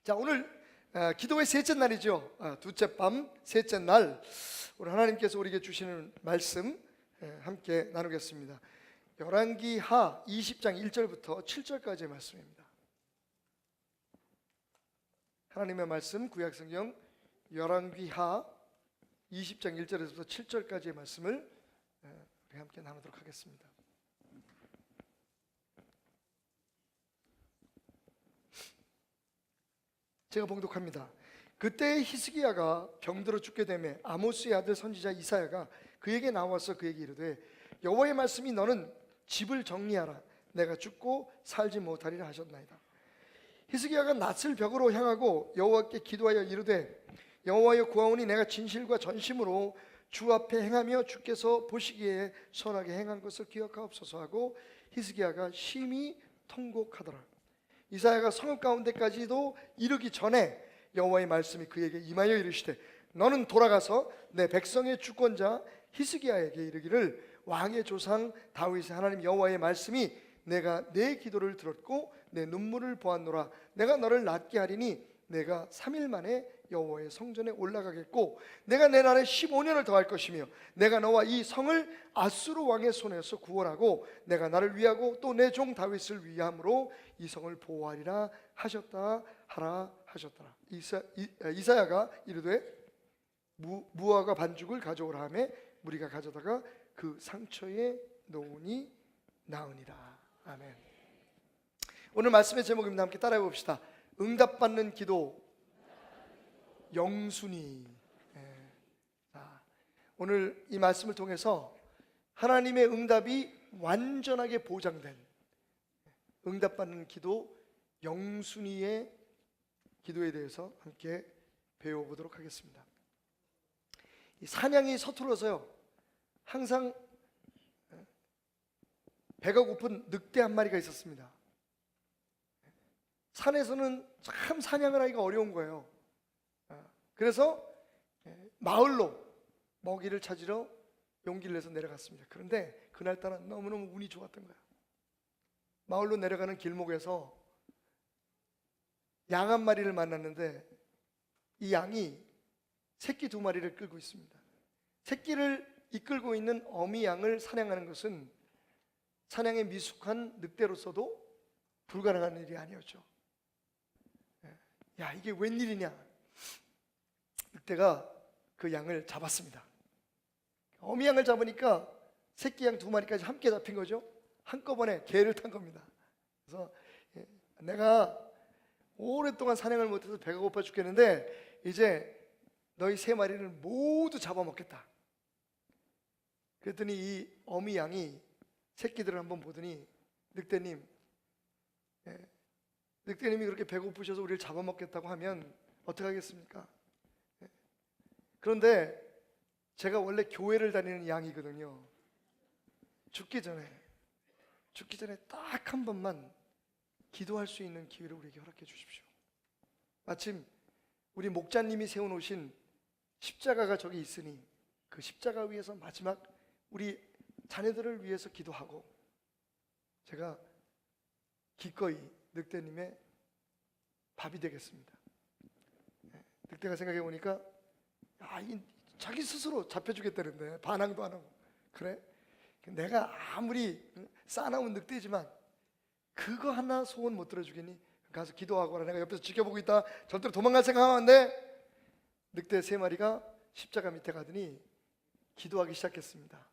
자, 오늘 기도의 셋째 날이죠. 둘째 밤 셋째 날 오늘 하나님께서 우리에게 주시는 말씀 함께 나누겠습니다. 열왕기하 20장 1절부터 7절까지의 말씀입니다. 하나님의 말씀 구약성경 열왕기하 20장 1절에서부터 7절까지의 말씀을 우리 함께 나누도록 하겠습니다. 제가 봉독합니다. 그때 히스기야가 병들어 죽게 되매 아모스의 아들 선지자 이사야가 그에게 나와서 그에게 이르되 여호와의 말씀이 너는 집을 정리하라 내가 죽고 살지 못하리라 하셨나이다. 히스기야가 낯을 벽으로 향하고 여호와께 기도하여 이르되 여호와여 구하오니 내가 진실과 전심으로 주 앞에 행하며 주께서 보시기에 선하게 행한 것을 기억하옵소서 하고 히스기야가 심히 통곡하더라. 이사야가 성읍 가운데까지도 이르기 전에 여호와의 말씀이 그에게 임하여 이르시되 너는 돌아가서 내 백성의 주권자 히스기야에게 이르기를 왕의 조상 다윗의 하나님 여호와의 말씀이 내가 내 기도를 들었고 내 눈물을 보았노라. 내가 너를 낫게 하리니 내가 3일 만에 여호와의 성전에 올라가겠고 내가 내 날에 15년을 더할 것이며 내가 너와 이 성을 아수르 왕의 손에서 구원하고 내가 나를 위하고 또 내 종 다윗을 위함으로 이 성을 보호하리라 하셨다 하라 하셨더라. 이사야가 이르되 무화과 반죽을 가져오라 하매 무리가 가져다가 그 상처에 놓으니 나으니라. 아멘. 오늘 말씀의 제목입니다. 함께 따라해 봅시다. 응답받는 기도 영순이. 오늘 이 말씀을 통해서 하나님의 응답이 완전하게 보장된 응답받는 기도 영순이의 기도에 대해서 함께 배워보도록 하겠습니다. 이 사냥이 서툴러서요 항상 배가 고픈 늑대 한 마리가 있었습니다. 산에서는 참 사냥을 하기가 어려운 거예요. 그래서 마을로 먹이를 찾으러 용기를 내서 내려갔습니다. 그런데 그날따라 너무너무 운이 좋았던 거예요. 마을로 내려가는 길목에서 양 한 마리를 만났는데 이 양이 새끼 2마리를 끌고 있습니다. 새끼를 이끌고 있는 어미 양을 사냥하는 것은 사냥에 미숙한 늑대로서도 불가능한 일이 아니었죠. 야, 이게 웬일이냐? 늑대가 그 양을 잡았습니다. 어미 양을 잡으니까 새끼 양 2마리까지 함께 잡힌 거죠. 한꺼번에 개를 탄 겁니다. 그래서 내가 오랫동안 사냥을 못해서 배가 고파 죽겠는데 이제 너희 3마리를 모두 잡아먹겠다. 그랬더니 이 어미 양이 새끼들을 한번 보더니 늑대님이 그렇게 배고프셔서 우리를 잡아먹겠다고 하면 어떻게 하겠습니까? 그런데 제가 원래 교회를 다니는 양이거든요. 죽기 전에 딱 한 번만 기도할 수 있는 기회를 우리에게 허락해 주십시오. 마침 우리 목자님이 세워놓으신 십자가가 저기 있으니 그 십자가 위에서 마지막 우리 자녀들을 위해서 기도하고 제가 기꺼이 늑대님의 밥이 되겠습니다. 늑대가 생각해 보니까 자기 스스로 잡혀주겠다는데 반항도 안 하고 그래? 내가 아무리 싸나운 늑대지만 그거 하나 소원 못 들어주겠니? 가서 기도하거나 내가 옆에서 지켜보고 있다 절대로 도망갈 생각하면 안 돼. 늑대 3마리가 십자가 밑에 가더니 기도하기 시작했습니다.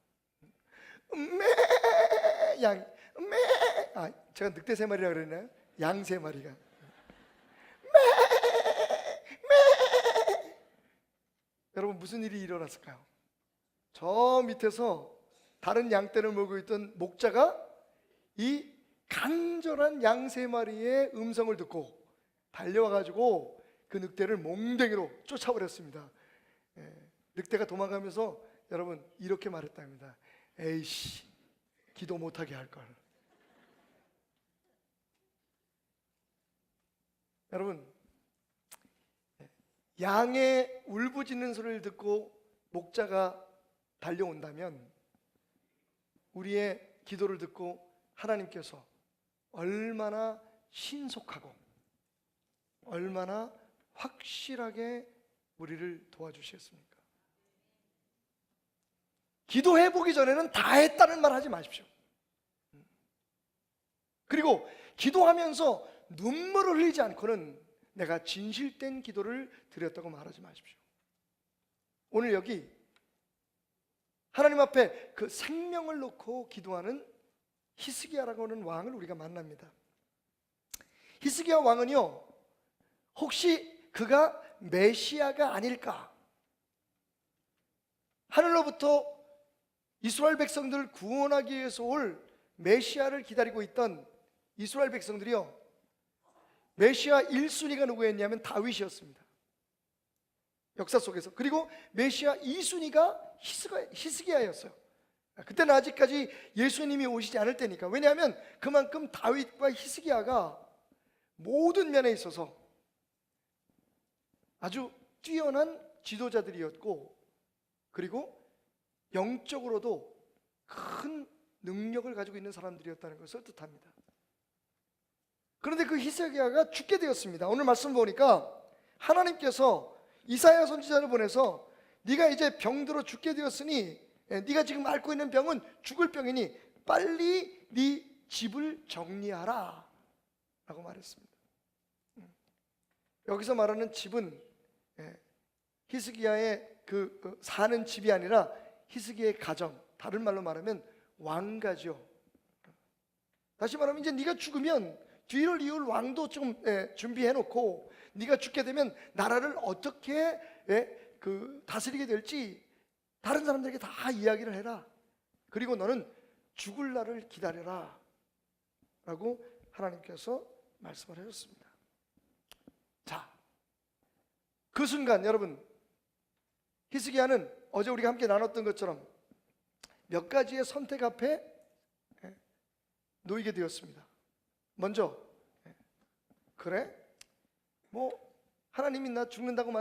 제가 늑대 3마리라 그랬나요? 양 3마리가 여러분 무슨 일이 일어났을까요? 저 밑에서 다른 양떼를 몰고 있던 목자가 이 간절한 양 3마리의 음성을 듣고 달려와가지고 그 늑대를 몽댕이로 쫓아버렸습니다. 늑대가 도망가면서 여러분 이렇게 말했답니다. 에이씨 기도 못하게 할걸. 여러분 양의 울부짖는 소리를 듣고 목자가 달려온다면 우리의 기도를 듣고 하나님께서 얼마나 신속하고 얼마나 확실하게 우리를 도와주시겠습니까? 기도해 보기 전에는 다 했다는 말 하지 마십시오. 그리고 기도하면서 눈물을 흘리지 않고는 내가 진실된 기도를 드렸다고 말하지 마십시오. 오늘 여기 하나님 앞에 그 생명을 놓고 기도하는 히스기야라고 하는 왕을 우리가 만납니다. 히스기야 왕은요, 혹시 그가 메시아가 아닐까? 하늘로부터 이스라엘 백성들을 구원하기 위해서 올 메시아를 기다리고 있던 이스라엘 백성들이요, 메시아 1순위가 누구였냐면 다윗이었습니다. 역사 속에서. 그리고 메시아 2순위가 히스기야였어요. 그때는 아직까지 예수님이 오시지 않을 때니까. 왜냐하면 그만큼 다윗과 히스기야가 모든 면에 있어서 아주 뛰어난 지도자들이었고, 그리고 영적으로도 큰 능력을 가지고 있는 사람들이었다는 것을 뜻합니다. 그런데 그 히스기야가 죽게 되었습니다. 오늘 말씀 보니까 하나님께서 이사야 선지자를 보내서 네가 이제 병들어 죽게 되었으니, 네가 지금 앓고 있는 병은 죽을 병이니 빨리 네 집을 정리하라 라고 말했습니다. 여기서 말하는 집은 히스기야의 그 사는 집이 아니라 히스기야의 가정, 다른 말로 말하면 왕가죠. 다시 말하면 이제 네가 죽으면 뒤를 이을 왕도 좀 준비해 놓고, 네가 죽게 되면 나라를 어떻게 다스리게 될지 다른 사람들에게 다 이야기를 해라. 그리고 너는 죽을 날을 기다려라 라고 하나님께서 말씀을 하셨습니다. 자, 그 순간 여러분, 히스기야는 어제 우리가 함께 나눴던 것처럼 몇 가지의 선택 앞에 놓이게 되었습니다. 먼저, 그래? 뭐 하나님이 나 죽는다고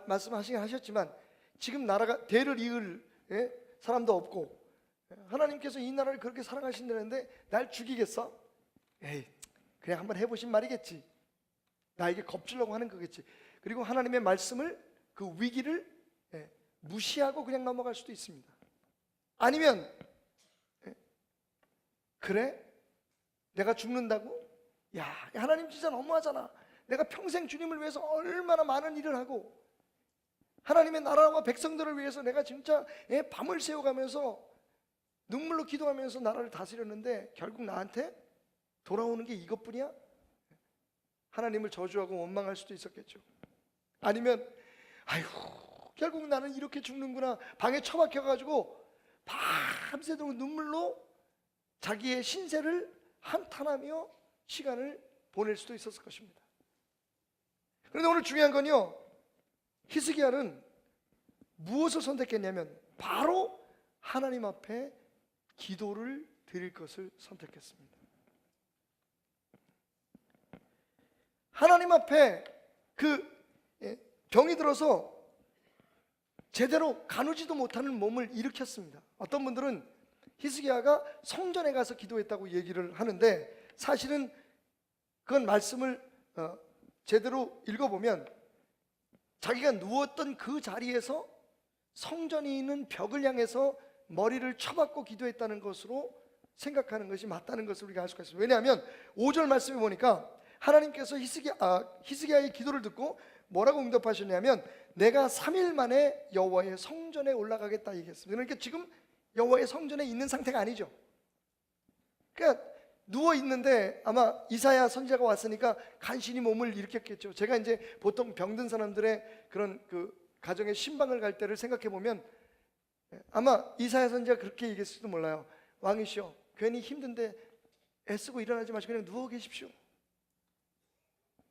말씀하시긴 하셨지만 지금 나라가 대를 이을 사람도 없고, 하나님께서 이 나라를 그렇게 사랑하신다는데 날 죽이겠어? 에이, 그냥 한번 해보신 말이겠지. 나에게 겁주려고 하는 거겠지. 그리고 하나님의 말씀을, 그 위기를 무시하고 그냥 넘어갈 수도 있습니다. 아니면 그래? 내가 죽는다고? 야, 하나님 진짜 너무하잖아. 내가 평생 주님을 위해서 얼마나 많은 일을 하고 하나님의 나라와 백성들을 위해서 내가 진짜 밤을 새워가면서 눈물로 기도하면서 나라를 다스렸는데 결국 나한테 돌아오는 게 이것뿐이야? 하나님을 저주하고 원망할 수도 있었겠죠. 아니면 아이고, 결국 나는 이렇게 죽는구나, 방에 처박혀가지고 밤새도록 눈물로 자기의 신세를 한탄하며 시간을 보낼 수도 있었을 것입니다. 그런데 오늘 중요한 건요, 히스기야는 무엇을 선택했냐면 바로 하나님 앞에 기도를 드릴 것을 선택했습니다. 하나님 앞에 병이 들어서 제대로 가누지도 못하는 몸을 일으켰습니다. 어떤 분들은 히스기야가 성전에 가서 기도했다고 얘기를 하는데, 사실은 그건 말씀을 제대로 읽어보면 자기가 누웠던 그 자리에서 성전이 있는 벽을 향해서 머리를 쳐박고 기도했다는 것으로 생각하는 것이 맞다는 것을 우리가 알 수가 있습니다. 왜냐하면 5절 말씀에 보니까 하나님께서 히스기야의 기도를 듣고 뭐라고 응답하셨냐면 내가 3일 만에 여호와의 성전에 올라가겠다 얘기했습니다. 그러니까 지금 여호와의 성전에 있는 상태가 아니죠. 그러니까 누워 있는데 아마 이사야 선지자가 왔으니까 간신히 몸을 일으켰겠죠. 제가 이제 보통 병든 사람들의 그런 그 가정의 신방을 갈 때를 생각해 보면 아마 이사야 선지자가 그렇게 얘기했을지도 몰라요. 왕이시여, 괜히 힘든데 애쓰고 일어나지 마시고 그냥 누워 계십시오.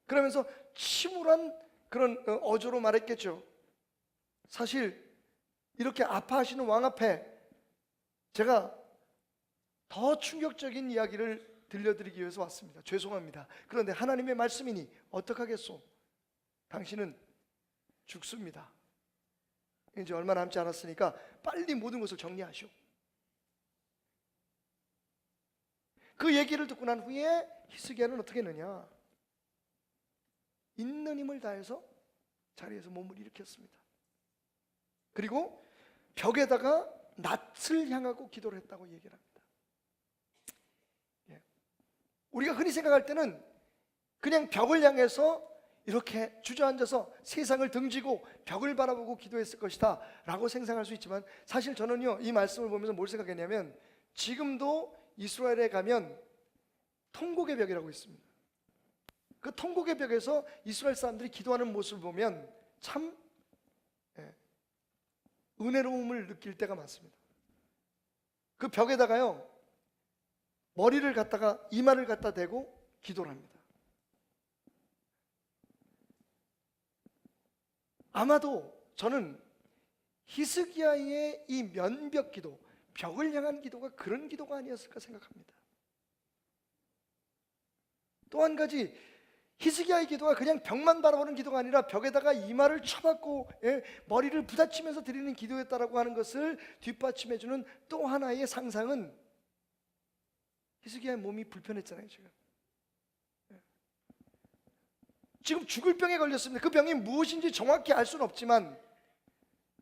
그러면서 침울한 그런 어조로 말했겠죠. 사실 이렇게 아파하시는 왕 앞에 제가 더 충격적인 이야기를 들려드리기 위해서 왔습니다. 죄송합니다. 그런데 하나님의 말씀이니 어떡하겠소? 당신은 죽습니다. 이제 얼마 남지 않았으니까 빨리 모든 것을 정리하시오. 그 얘기를 듣고 난 후에 히스기야는 어떻게 했느냐? 있는 힘을 다해서 자리에서 몸을 일으켰습니다. 그리고 벽에다가 낯을 향하고 기도를 했다고 얘기를 합니다. 우리가 흔히 생각할 때는 그냥 벽을 향해서 이렇게 주저앉아서 세상을 등지고 벽을 바라보고 기도했을 것이다 라고 생각할 수 있지만, 사실 저는요, 이 말씀을 보면서 뭘 생각했냐면, 지금도 이스라엘에 가면 통곡의 벽이라고 있습니다. 그 통곡의 벽에서 이스라엘 사람들이 기도하는 모습을 보면 참 은혜로움을 느낄 때가 많습니다. 그 벽에다가요, 머리를 갖다가, 이마를 갖다 대고 기도를 합니다. 아마도 저는 히스기야의 이 면벽 기도, 벽을 향한 기도가 그런 기도가 아니었을까 생각합니다. 또 한 가지, 히스기야의 기도가 그냥 벽만 바라보는 기도가 아니라 벽에다가 이마를 쳐박고 머리를 부딪히면서 드리는 기도였다라고 하는 것을 뒷받침해주는 또 하나의 상상은, 히스기야의 몸이 불편했잖아요. 지금 죽을 병에 걸렸습니다. 그 병이 무엇인지 정확히 알 수는 없지만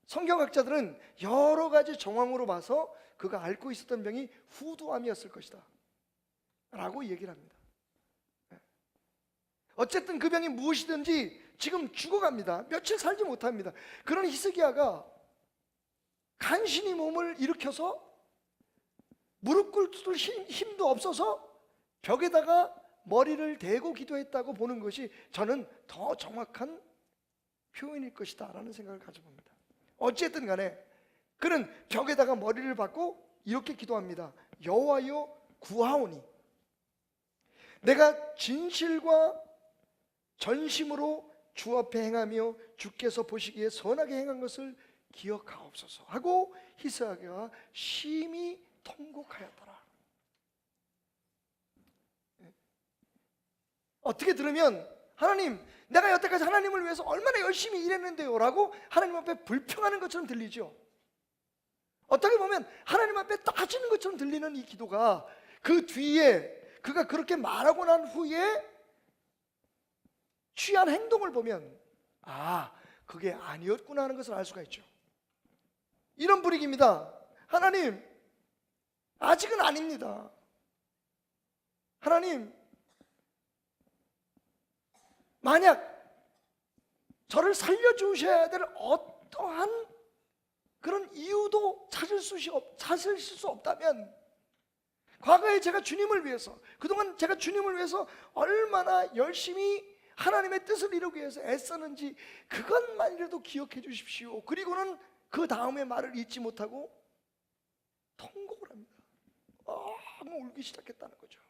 성경학자들은 여러 가지 정황으로 봐서 그가 앓고 있었던 병이 후두암이었을 것이다 라고 얘기를 합니다. 어쨌든 그 병이 무엇이든지 지금 죽어갑니다. 며칠 살지 못합니다. 그런 히스기야가 간신히 몸을 일으켜서 무릎 꿇을 힘도 없어서 벽에다가 머리를 대고 기도했다고 보는 것이 저는 더 정확한 표현일 것이다 라는 생각을 가져봅니다. 어쨌든 간에 그는 벽에다가 머리를 박고 이렇게 기도합니다. 여호와여 구하오니 내가 진실과 전심으로 주 앞에 행하며 주께서 보시기에 선하게 행한 것을 기억하옵소서 하고 히스기야가 심히 통곡하였더라. 어떻게 들으면, 하나님, 내가 여태까지 하나님을 위해서 얼마나 열심히 일했는데요 라고 하나님 앞에 불평하는 것처럼 들리죠. 어떻게 보면 하나님 앞에 따지는 것처럼 들리는 이 기도가, 그 뒤에 그가 그렇게 말하고 난 후에 취한 행동을 보면 아, 그게 아니었구나 하는 것을 알 수가 있죠. 이런 분위기입니다. 하나님, 아직은 아닙니다. 하나님, 만약 저를 살려주셔야 될 어떠한 그런 이유도 찾으실 수 없다면, 과거에 제가 주님을 위해서, 그동안 제가 주님을 위해서 얼마나 열심히 하나님의 뜻을 이루기 위해서 애썼는지 그것만이라도 기억해 주십시오. 그리고는 그 다음의 말을 잊지 못하고 통곡을 합니다. 너무 울기 시작했다는 거죠.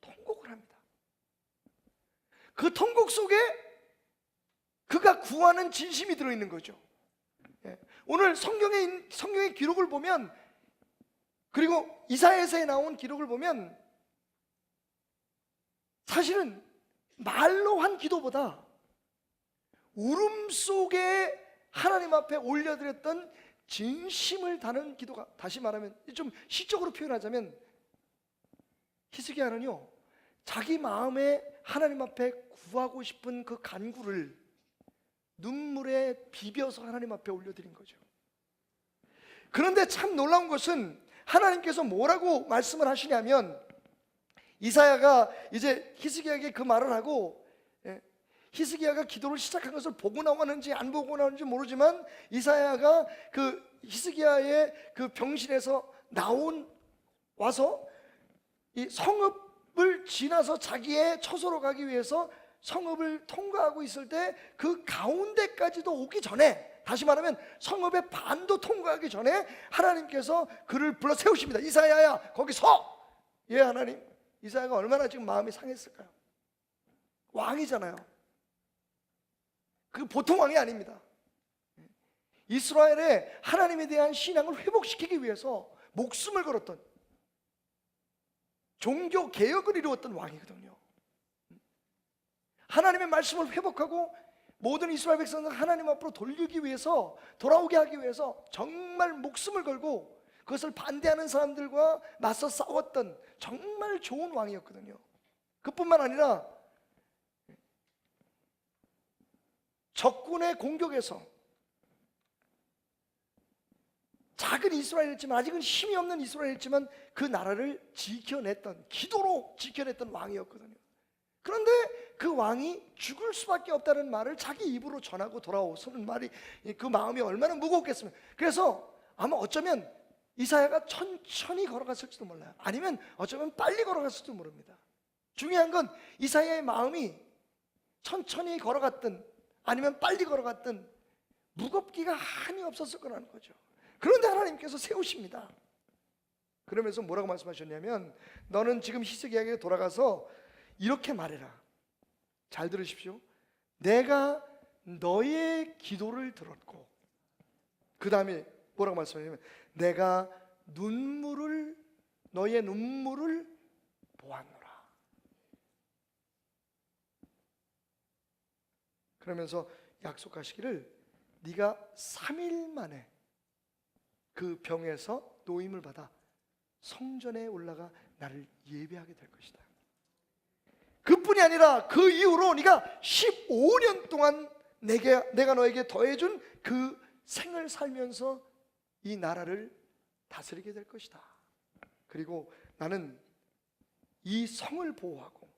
통곡을 합니다. 그 통곡 속에 그가 구하는 진심이 들어있는 거죠. 오늘 성경의 기록을 보면, 그리고 이사야서에 나온 기록을 보면, 사실은 말로 한 기도보다 울음 속에 하나님 앞에 올려드렸던 진심을 다는 기도가, 다시 말하면 좀 시적으로 표현하자면, 히스기야는요, 자기 마음에 하나님 앞에 구하고 싶은 그 간구를 눈물에 비벼서 하나님 앞에 올려드린 거죠. 그런데 참 놀라운 것은 하나님께서 뭐라고 말씀을 하시냐면, 이사야가 이제 히스기야에게 그 말을 하고, 히스기야가 기도를 시작한 것을 보고 나왔는지 안 보고 나왔는지 모르지만, 이사야가 그 히스기야의 그 병실에서 와서 이 성읍을 지나서 자기의 처소로 가기 위해서 성읍을 통과하고 있을 때, 그 가운데까지도 오기 전에, 다시 말하면 성읍의 반도 통과하기 전에 하나님께서 그를 불러 세우십니다. 이사야야, 거기 서! 예, 하나님. 이사야가 얼마나 지금 마음이 상했을까요? 왕이잖아요. 그 보통 왕이 아닙니다. 이스라엘의 하나님에 대한 신앙을 회복시키기 위해서 목숨을 걸었던, 종교 개혁을 이루었던 왕이거든요. 하나님의 말씀을 회복하고 모든 이스라엘 백성을 하나님 앞으로 돌리기 위해서, 돌아오게 하기 위해서 정말 목숨을 걸고 그것을 반대하는 사람들과 맞서 싸웠던 정말 좋은 왕이었거든요. 그뿐만 아니라 적군의 공격에서 작은 이스라엘이었지만, 아직은 힘이 없는 이스라엘이었지만 그 나라를 지켜냈던, 기도로 지켜냈던 왕이었거든요. 그런데 그 왕이 죽을 수밖에 없다는 말을 자기 입으로 전하고 돌아오는 말이, 그 마음이 얼마나 무겁겠습니까? 그래서 아마 어쩌면 이사야가 천천히 걸어갔을지도 몰라요. 아니면 어쩌면 빨리 걸어갔을지도 모릅니다. 중요한 건 이사야의 마음이 천천히 걸어갔든 아니면 빨리 걸어갔든 무겁기가 한이 없었을 거라는 거죠. 그런데 하나님께서 세우십니다. 그러면서 뭐라고 말씀하셨냐면, 너는 지금 히스기야에게 돌아가서 이렇게 말해라. 잘 들으십시오. 내가 너의 기도를 들었고, 그 다음에 뭐라고 말씀하냐면, 내가 너의 눈물을 보았노라. 그러면서 약속하시기를, 네가 3일 만에 그 병에서 노임을 받아 성전에 올라가 나를 예배하게 될 것이다. 그뿐이 아니라 그 이후로 네가 15년 동안 내가 너에게 더해준 그 생을 살면서 이 나라를 다스리게 될 것이다. 그리고 나는 이 성을 보호하고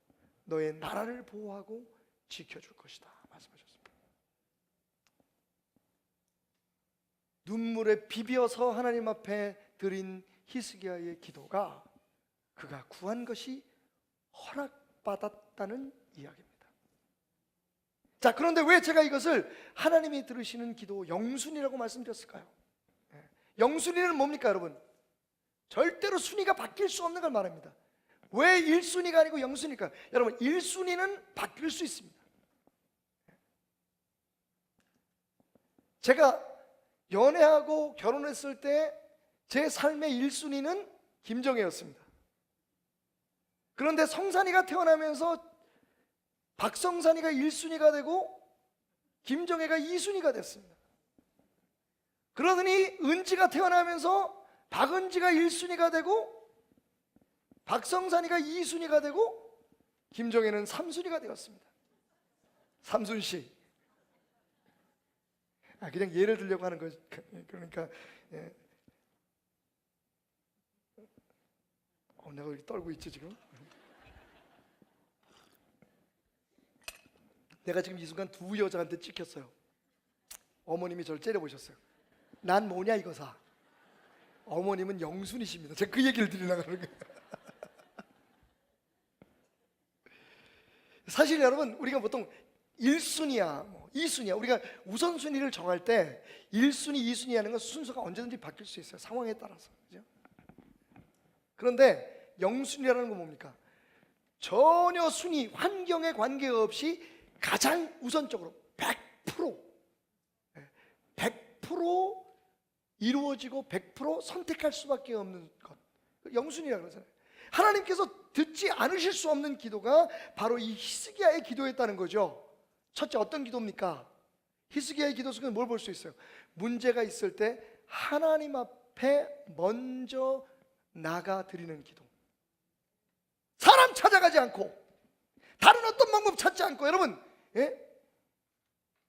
너의 나라를 보호하고 지켜줄 것이다 말씀하셨습니다. 눈물에 비벼서 하나님 앞에 드린 히스기야의 기도가 그가 구한 것이 허락받았다는 이야기입니다. 자, 그런데 왜 제가 이것을 하나님이 들으시는 기도, 영순이라고 말씀드렸을까요? 영순위는 뭡니까 여러분? 절대로 순위가 바뀔 수 없는 걸 말합니다. 왜 1순위가 아니고 영순위일까? 여러분, 1순위는 바뀔 수 있습니다. 제가 연애하고 결혼했을 때 제 삶의 1순위는 김정혜였습니다. 그런데 성산이가 태어나면서 박성산이가 1순위가 되고 김정혜가 2순위가 됐습니다. 그러더니 은지가 태어나면서 박은지가 1순위가 되고 박성산이가 2순위가 되고 김정혜는 3순위가 되었습니다. 삼순씨. 그냥 예를 들려고 하는 거죠. 그러니까 내가 여기 떨고 있지 지금? 내가 지금 이 순간 두 여자한테 찍혔어요. 어머님이 저를 째려보셨어요. 난 뭐냐 이거사. 어머님은 영순이십니다. 제가 그 얘기를 드리려고 하는 거예요. 사실 여러분, 우리가 보통 1순위야 2순위야, 우리가 우선순위를 정할 때 1순위, 2순위 하는 건 순서가 언제든지 바뀔 수 있어요. 상황에 따라서. 그죠? 그런데 영순위라는 건 뭡니까? 전혀 순위, 환경에 관계없이 가장 우선적으로 100% 이루어지고 100% 선택할 수밖에 없는 것, 영순위라고 그러잖아요. 하나님께서 듣지 않으실 수 없는 기도가 바로 이 히스기야의 기도였다는 거죠. 첫째, 어떤 기도입니까? 히스기야의 기도 속에 뭘 볼 수 있어요? 문제가 있을 때 하나님 앞에 먼저 나가 드리는 기도. 사람 찾아가지 않고 다른 어떤 방법 찾지 않고, 여러분,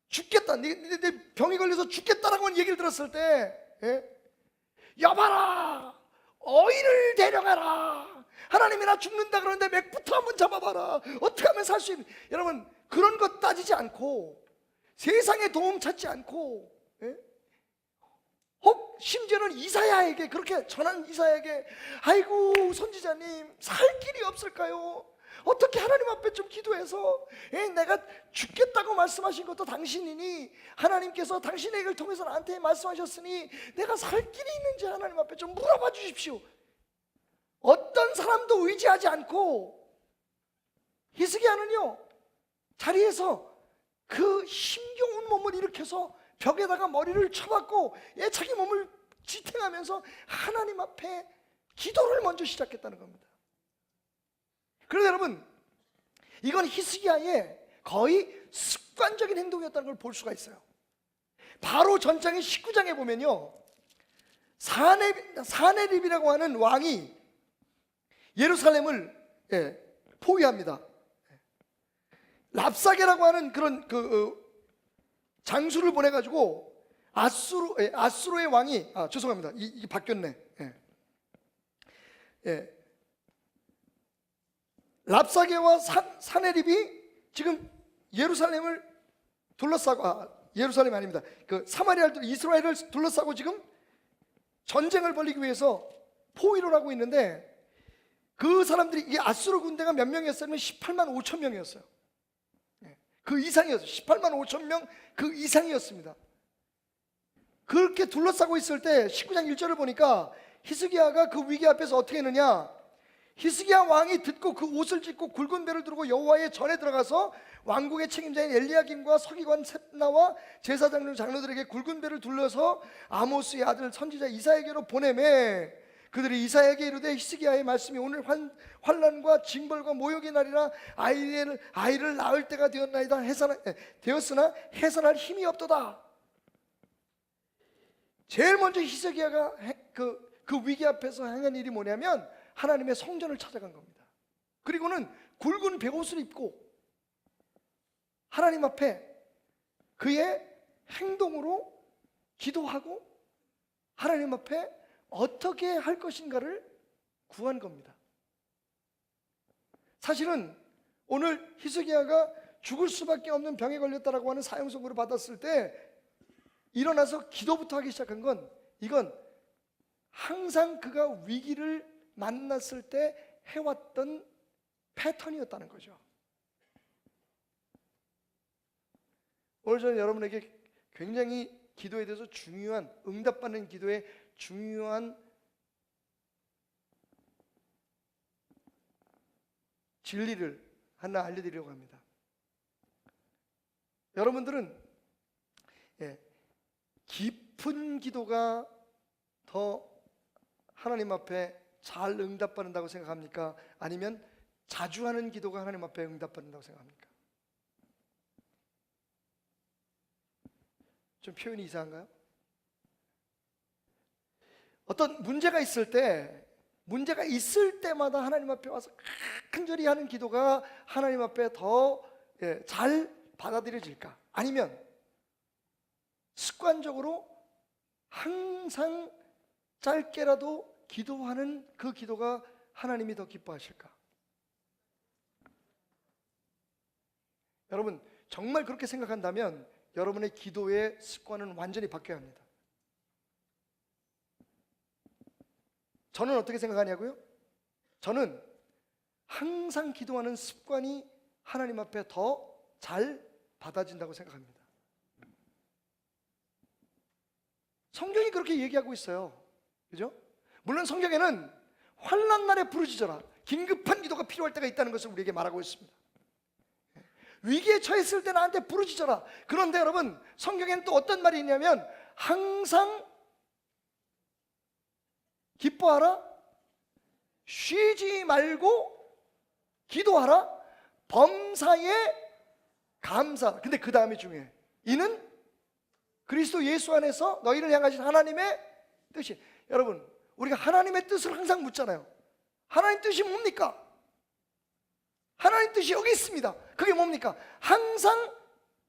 죽겠다, 내 병이 걸려서 죽겠다라고 얘기를 들었을 때, 여봐라, 어인을 데려가라, 하나님이 나 죽는다 그러는데 맥부터 한번 잡아봐라, 어떻게 하면 살 수 있는, 여러분, 그런 것 따지지 않고 세상의 도움 찾지 않고, 혹 심지어는 이사야에게 그렇게 전한, 이사야에게 아이고 선지자님, 살 길이 없을까요? 어떻게 하나님 앞에 좀 기도해서, 내가 죽겠다고 말씀하신 것도 당신이니 하나님께서 당신의 얘기를 통해서 나한테 말씀하셨으니 내가 살 길이 있는지 하나님 앞에 좀 물어봐 주십시오. 어떤 사람도 의지하지 않고 히스기야는요, 자리에서 그 힘겨운 몸을 일으켜서 벽에다가 머리를 쳐박고 자기 몸을 지탱하면서 하나님 앞에 기도를 먼저 시작했다는 겁니다. 그런데 여러분, 이건 히스기야의 거의 습관적인 행동이었다는 걸 볼 수가 있어요. 바로 전장의 19장에 보면요, 사네립이라고 하는 왕이 예루살렘을 포위합니다. 랍사게라고 하는 그런 장수를 보내가지고 아수르의 왕이 죄송합니다. 이게 바뀌었네. 랍사게와 사네립이 지금 예루살렘을 둘러싸고 예루살렘이 아닙니다. 그 사마리아를 이스라엘을 둘러싸고 지금 전쟁을 벌이기 위해서 포위를 하고 있는데 그 사람들이 이 아수르 군대가 몇 명이었냐면 18만 5천 명이었어요. 그 이상이었어요. 18만 5천 명 그 이상이었습니다. 그렇게 둘러싸고 있을 때 19장 1절을 보니까 히스기야가 그 위기 앞에서 어떻게 했느냐? 히스기야 왕이 듣고 그 옷을 찢고 굵은 배를 두르고 여호와의 전에 들어가서 왕국의 책임자인 엘리야김과 서기관 셉나와 제사장 장로들에게 굵은 배를 둘러서 아모스의 아들 선지자 이사야에게로 보내매 그들이 이사야에게 이르되 히스기야의 말씀이 오늘 환난과 징벌과 모욕의 날이라 아이를 낳을 때가 되었나이다 되었으나 해산할 힘이 없도다. 제일 먼저 히스기야가 그 위기 앞에서 행한 일이 뭐냐면 하나님의 성전을 찾아간 겁니다. 그리고는 굵은 베옷을 입고 하나님 앞에 그의 행동으로 기도하고 하나님 앞에 어떻게 할 것인가를 구한 겁니다. 사실은 오늘 히스기야가 죽을 수밖에 없는 병에 걸렸다라고 하는 사형 선고를 받았을 때 일어나서 기도부터 하기 시작한 건 이건 항상 그가 위기를 만났을 때 해왔던 패턴이었다는 거죠. 오늘 저는 여러분에게 굉장히 기도에 대해서 중요한 응답받는 기도의 중요한 진리를 하나 알려드리려고 합니다. 여러분들은 깊은 기도가 더 하나님 앞에 잘 응답받는다고 생각합니까? 아니면 자주 하는 기도가 하나님 앞에 응답받는다고 생각합니까? 좀 표현이 이상한가요? 어떤 문제가 있을 때마다 하나님 앞에 와서 간절히 하는 기도가 하나님 앞에 더 잘 받아들여질까? 아니면 습관적으로 항상 짧게라도 기도하는 그 기도가 하나님이 더 기뻐하실까? 여러분 정말 그렇게 생각한다면 여러분의 기도의 습관은 완전히 바뀌어야 합니다. 저는 어떻게 생각하냐고요? 저는 항상 기도하는 습관이 하나님 앞에 더 잘 받아진다고 생각합니다. 성경이 그렇게 얘기하고 있어요. 그죠? 물론 성경에는 환난 날에 부르짖어라, 긴급한 기도가 필요할 때가 있다는 것을 우리에게 말하고 있습니다. 위기에 처했을 때 나한테 부르짖어라. 그런데 여러분 성경에는 또 어떤 말이 있냐면 항상 기뻐하라, 쉬지 말고 기도하라, 범사에 감사하라. 근데 그 다음이 중요해. 이는 그리스도 예수 안에서 너희를 향하신 하나님의 뜻이. 여러분 우리가 하나님의 뜻을 항상 묻잖아요. 하나님 뜻이 뭡니까? 하나님 뜻이 여기 있습니다. 그게 뭡니까? 항상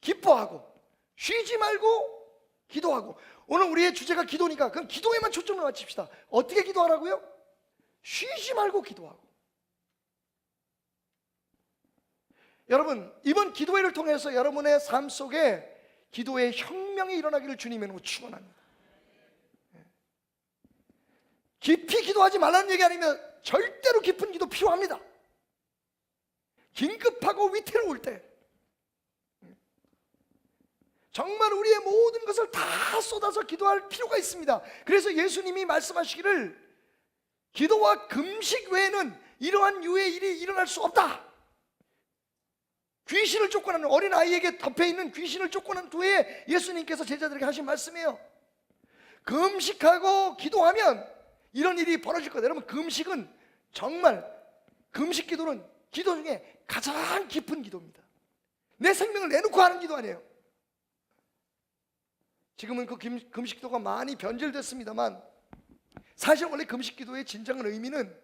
기뻐하고 쉬지 말고 기도하고. 오늘 우리의 주제가 기도니까 그럼 기도에만 초점을 맞춥시다. 어떻게 기도하라고요? 쉬지 말고 기도하고. 여러분 이번 기도회를 통해서 여러분의 삶 속에 기도의 혁명이 일어나기를 주님의 축원합니다. 깊이 기도하지 말라는 얘기 아니면 절대로 깊은 기도 필요합니다. 긴급하고 위태로울 때 정말 우리의 모든 것을 다 쏟아서 기도할 필요가 있습니다. 그래서 예수님이 말씀하시기를 기도와 금식 외에는 이러한 유의 일이 일어날 수 없다. 귀신을 쫓고는 어린아이에게 덮여있는 귀신을 쫓고난 후에 예수님께서 제자들에게 하신 말씀이에요. 금식하고 기도하면 이런 일이 벌어질 거다. 여러분 금식은 정말 금식 기도는 기도 중에 가장 깊은 기도입니다. 내 생명을 내놓고 하는 기도 아니에요. 지금은 그 금식 기도가 많이 변질됐습니다만 사실 원래 금식 기도의 진정한 의미는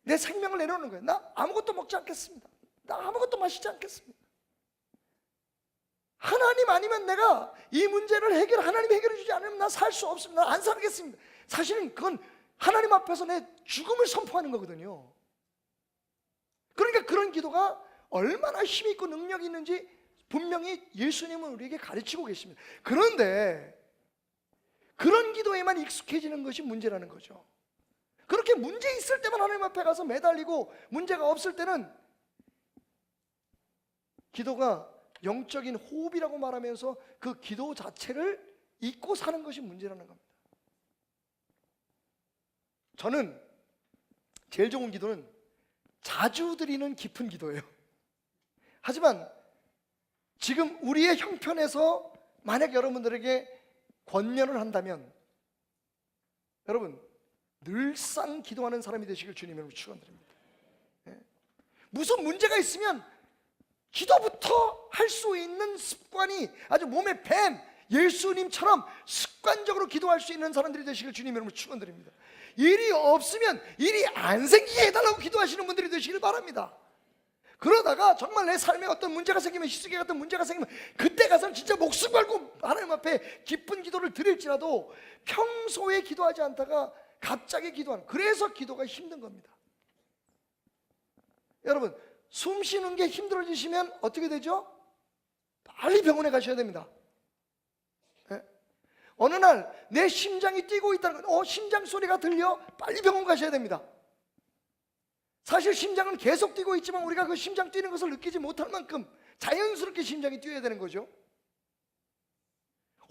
내 생명을 내놓는 거예요. 나 아무것도 먹지 않겠습니다. 나 아무것도 마시지 않겠습니다. 하나님 아니면 내가 이 문제를 하나님이 해결해 주지 않으면 나 살 수 없습니다. 나 안 살겠습니다. 사실은 그건 하나님 앞에서 내 죽음을 선포하는 거거든요. 그러니까 그런 기도가 얼마나 힘이 있고 능력이 있는지 분명히 예수님은 우리에게 가르치고 계십니다. 그런데 그런 기도에만 익숙해지는 것이 문제라는 거죠. 그렇게 문제 있을 때만 하나님 앞에 가서 매달리고 문제가 없을 때는 기도가 영적인 호흡이라고 말하면서 그 기도 자체를 잊고 사는 것이 문제라는 겁니다. 저는 제일 좋은 기도는 자주 드리는 깊은 기도예요. 하지만 지금 우리의 형편에서 만약 여러분들에게 권면을 한다면 여러분 늘상 기도하는 사람이 되시길 주님으로 축원드립니다. 무슨 문제가 있으면 기도부터 할 수 있는 습관이 아주 몸에 밴 예수님처럼 습관적으로 기도할 수 있는 사람들이 되시길 주님으로 축원드립니다. 일이 없으면 일이 안 생기게 해달라고 기도하시는 분들이 되시길 바랍니다. 그러다가 정말 내 삶에 어떤 문제가 생기면, 희숙이 같은 문제가 생기면 그때 가서는 진짜 목숨 걸고 하나님 앞에 깊은 기도를 드릴지라도 평소에 기도하지 않다가 갑자기 기도하는, 그래서 기도가 힘든 겁니다. 여러분 숨 쉬는 게 힘들어지시면 어떻게 되죠? 빨리 병원에 가셔야 됩니다. 어느 날 내 심장이 뛰고 있다는 건 심장 소리가 들려? 빨리 병원 가셔야 됩니다. 사실 심장은 계속 뛰고 있지만 우리가 그 심장 뛰는 것을 느끼지 못할 만큼 자연스럽게 심장이 뛰어야 되는 거죠.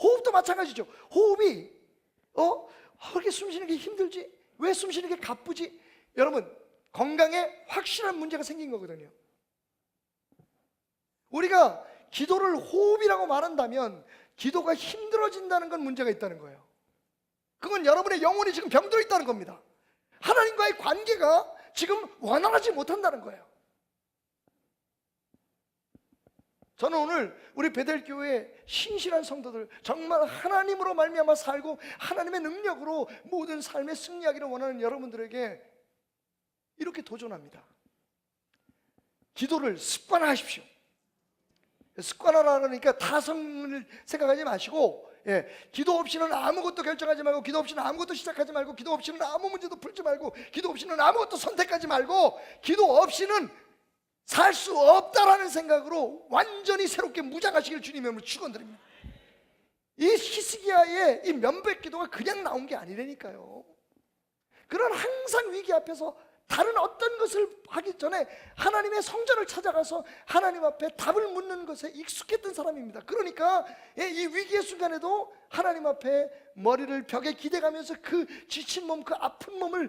호흡도 마찬가지죠. 호흡이 왜 이렇게 숨 쉬는 게 힘들지? 왜 숨 쉬는 게 가쁘지? 여러분 건강에 확실한 문제가 생긴 거거든요. 우리가 기도를 호흡이라고 말한다면 기도가 힘들어진다는 건 문제가 있다는 거예요. 그건 여러분의 영혼이 지금 병들어 있다는 겁니다. 하나님과의 관계가 지금 원활하지 못한다는 거예요. 저는 오늘 우리 베델교회 신실한 성도들, 정말 하나님으로 말미암아 살고 하나님의 능력으로 모든 삶에 승리하기를 원하는 여러분들에게 이렇게 도전합니다. 기도를 습관화하십시오. 습관화라 그러니까 타성을 생각하지 마시고, 기도 없이는 아무것도 결정하지 말고, 기도 없이는 아무것도 시작하지 말고, 기도 없이는 아무 문제도 풀지 말고, 기도 없이는 아무것도 선택하지 말고, 기도 없이는 살 수 없다라는 생각으로 완전히 새롭게 무장하시길 주님의 이름으로 축원드립니다. 이 히스기야의 이 면백 기도가 그냥 나온 게 아니라니까요. 그런 항상 위기 앞에서 다른 어떤 것을 하기 전에 하나님의 성전을 찾아가서 하나님 앞에 답을 묻는 것에 익숙했던 사람입니다. 그러니까 이 위기의 순간에도 하나님 앞에 머리를 벽에 기대가면서 그 지친 몸, 그 아픈 몸을,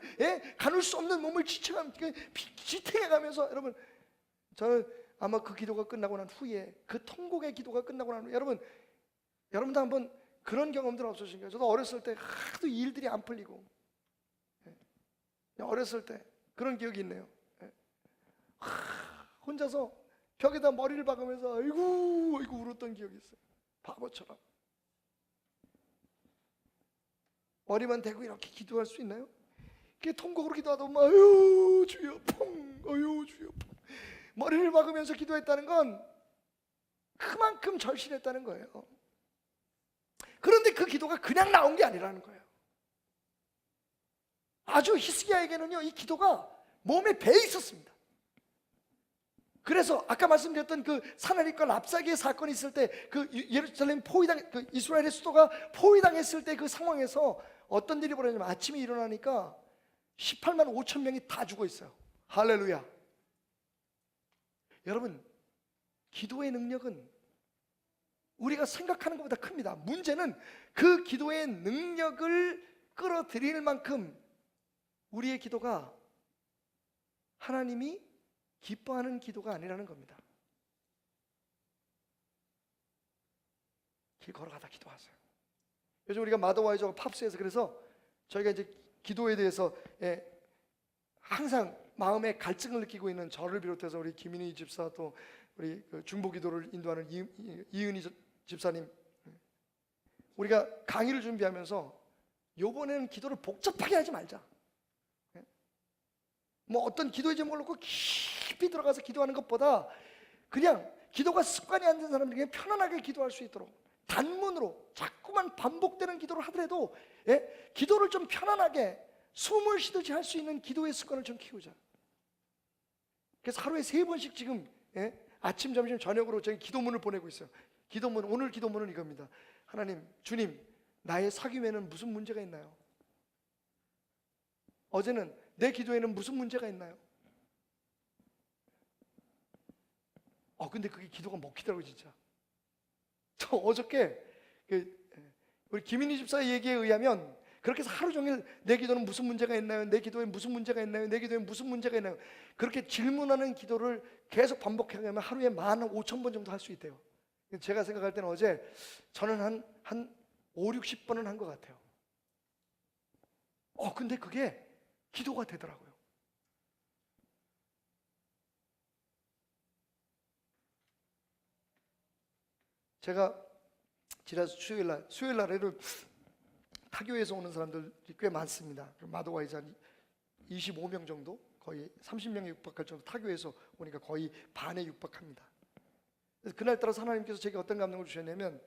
가눌 수 없는 몸을 지탱해가면서, 여러분 저는 아마 그 기도가 끝나고 난 후에, 그 통곡의 기도가 끝나고 난 후에, 여러분도 한번 그런 경험들 없으신가요? 저도 어렸을 때 하도 일들이 안 풀리고, 어렸을 때 그런 기억이 있네요. 혼자서 벽에다 머리를 박으면서 아이고 울었던 기억이 있어요. 바보처럼. 머리만 대고 이렇게 기도할 수 있나요? 그게 통곡으로 기도하다 보면 아유 주여 펑, 아유 주여 펑. 머리를 박으면서 기도했다는 건 그만큼 절실했다는 거예요. 그런데 그 기도가 그냥 나온 게 아니라는 거예요. 아주 히스기야에게는요 이 기도가 몸에 배 있었습니다. 그래서 아까 말씀드렸던 그 사나리과 랍사기의 사건이 있을 때, 그 예루살렘 그 이스라엘의 수도가 포위당했을 때 그 상황에서 어떤 일이 벌어지냐면 아침에 일어나니까 18만 5천 명이 다 죽어 있어요. 할렐루야. 여러분 기도의 능력은 우리가 생각하는 것보다 큽니다. 문제는 그 기도의 능력을 끌어들일 만큼 우리의 기도가 하나님이 기뻐하는 기도가 아니라는 겁니다. 길 걸어가다 기도하세요. 요즘 우리가 마더와이저 팝스에서, 그래서 저희가 이제 기도에 대해서 항상 마음에 갈증을 느끼고 있는 저를 비롯해서 우리 김인희 집사, 또 우리 중보 기도를 인도하는 이은희 집사님, 우리가 강의를 준비하면서 요번에는 기도를 복잡하게 하지 말자. 뭐 어떤 기도의 제목을 놓고 깊이 들어가서 기도하는 것보다 그냥 기도가 습관이 안 된 사람들이 그냥 편안하게 기도할 수 있도록 단문으로 자꾸만 반복되는 기도를 하더라도 기도를 좀 편안하게 숨을 쉬듯이 할 수 있는 기도의 습관을 좀 키우자. 그래서 하루에 3번씩 지금 아침, 점심, 저녁으로 저희 기도문을 보내고 있어요. 기도문, 오늘 기도문은 이겁니다. 하나님, 주님, 나의 사귐에는 무슨 문제가 있나요? 어제는 내 기도에는 무슨 문제가 있나요? 근데 그게 기도가 먹히더라고요, 진짜. 저 어저께 우리 김인희 집사의 얘기에 의하면 그렇게 해서 하루 종일 내 기도는 무슨 문제가 있나요? 내 기도에 무슨 문제가 있나요? 내 기도에 무슨 문제가 있나요? 그렇게 질문하는 기도를 계속 반복하게 하면 하루에 15,000번 정도 할 수 있대요. 제가 생각할 때는 어제 저는 한 5, 60번은 한 것 같아요. 근데 그게 기도가 되더라고요. 제가 지난 수요일 날에는 타교에서 오는 사람들이 꽤 많습니다. 마도와이자 25명 정도, 거의 30명에 육박할 정도 타교에서 오니까 거의 반에 육박합니다. 그래서 그날따라 하나님께서 제게 어떤 감동을 주셨냐면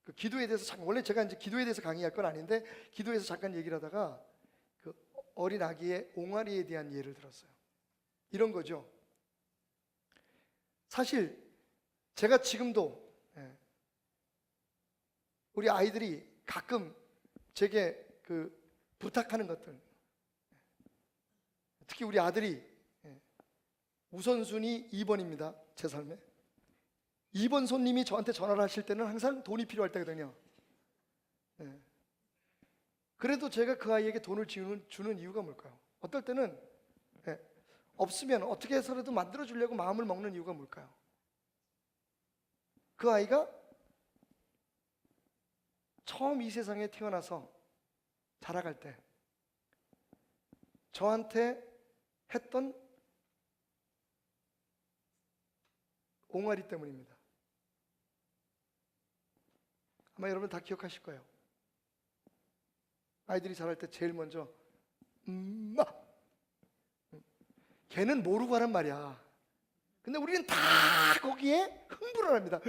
그 기도에 대해서 원래 제가 이제 기도에 대해서 강의할 건 아닌데 기도에서 잠깐 얘기를 하다가 그 어린 아기의 옹알이에 대한 예를 들었어요. 이런 거죠. 사실 제가 지금도 우리 아이들이 가끔 제게 그 부탁하는 것들, 특히 우리 아들이 우선순위 2번입니다. 제 삶에 2번 손님이 저한테 전화를 하실 때는 항상 돈이 필요할 때거든요. 그래도 제가 그 아이에게 돈을 주는 이유가 뭘까요? 어떨 때는 없으면 어떻게 해서라도 만들어 주려고 마음을 먹는 이유가 뭘까요? 그 아이가 처음 이 세상에 태어나서 자라갈 때 저한테 했던 옹알이 때문입니다. 아마 여러분 다 기억하실 거예요. 아이들이 자랄 때 제일 먼저 엄마, 걔는 모르고 하란 말이야. 근데 우리는 다 거기에 흥분을 합니다.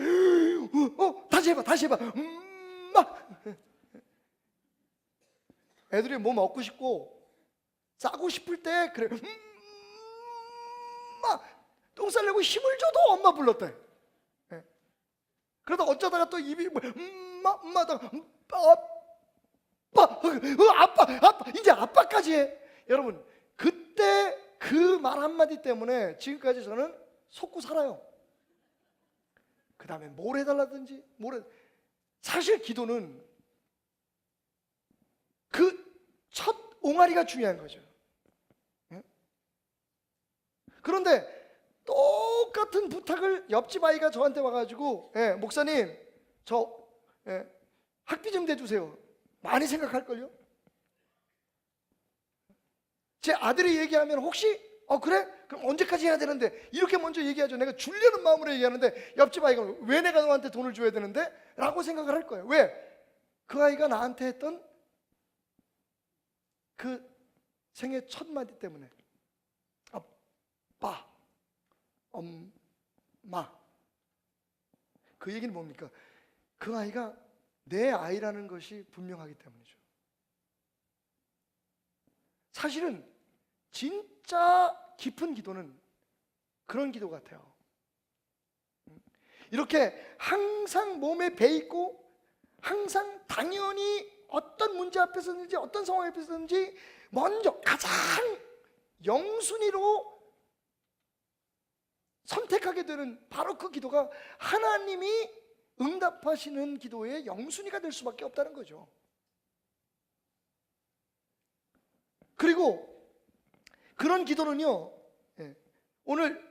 다시 해봐. 엄마. 애들이 뭐 먹고 싶고 싸고 싶을 때 그래. 엄마, 똥 싸려고 힘을 줘도 엄마 불렀대. 그러다 어쩌다가 또 입이 엄마다 아빠 이제 아빠까지 해. 여러분 그때 그 말 한마디 때문에 지금까지 저는 속고 살아요. 그 다음에 뭘 해달라든지 사실 기도는 그 첫 옹알이가 중요한 거죠. 그런데 똑같은 부탁을 옆집 아이가 저한테 와가지고 목사님 저 학비 좀 대주세요. 많이 생각할걸요? 제 아들이 얘기하면 혹시 그래? 그럼 언제까지 해야 되는데? 이렇게 먼저 얘기하죠. 내가 주려는 마음으로 얘기하는데 옆집 아이가 왜 내가 너한테 돈을 줘야 되는데? 라고 생각을 할 거예요. 왜? 그 아이가 나한테 했던 그 생애 첫 마디 때문에 아빠, 엄마. 그 얘기는 뭡니까? 그 아이가 내 아이라는 것이 분명하기 때문이죠. 사실은 진짜 깊은 기도는 그런 기도 같아요. 이렇게 항상 몸에 배있고 항상 당연히 어떤 문제 앞에서든지 어떤 상황 앞에서든지 먼저 가장 영순위로 선택하게 되는 바로 그 기도가 하나님이 응답하시는 기도의 영순위가 될 수밖에 없다는 거죠. 그리고 그런 기도는요, 오늘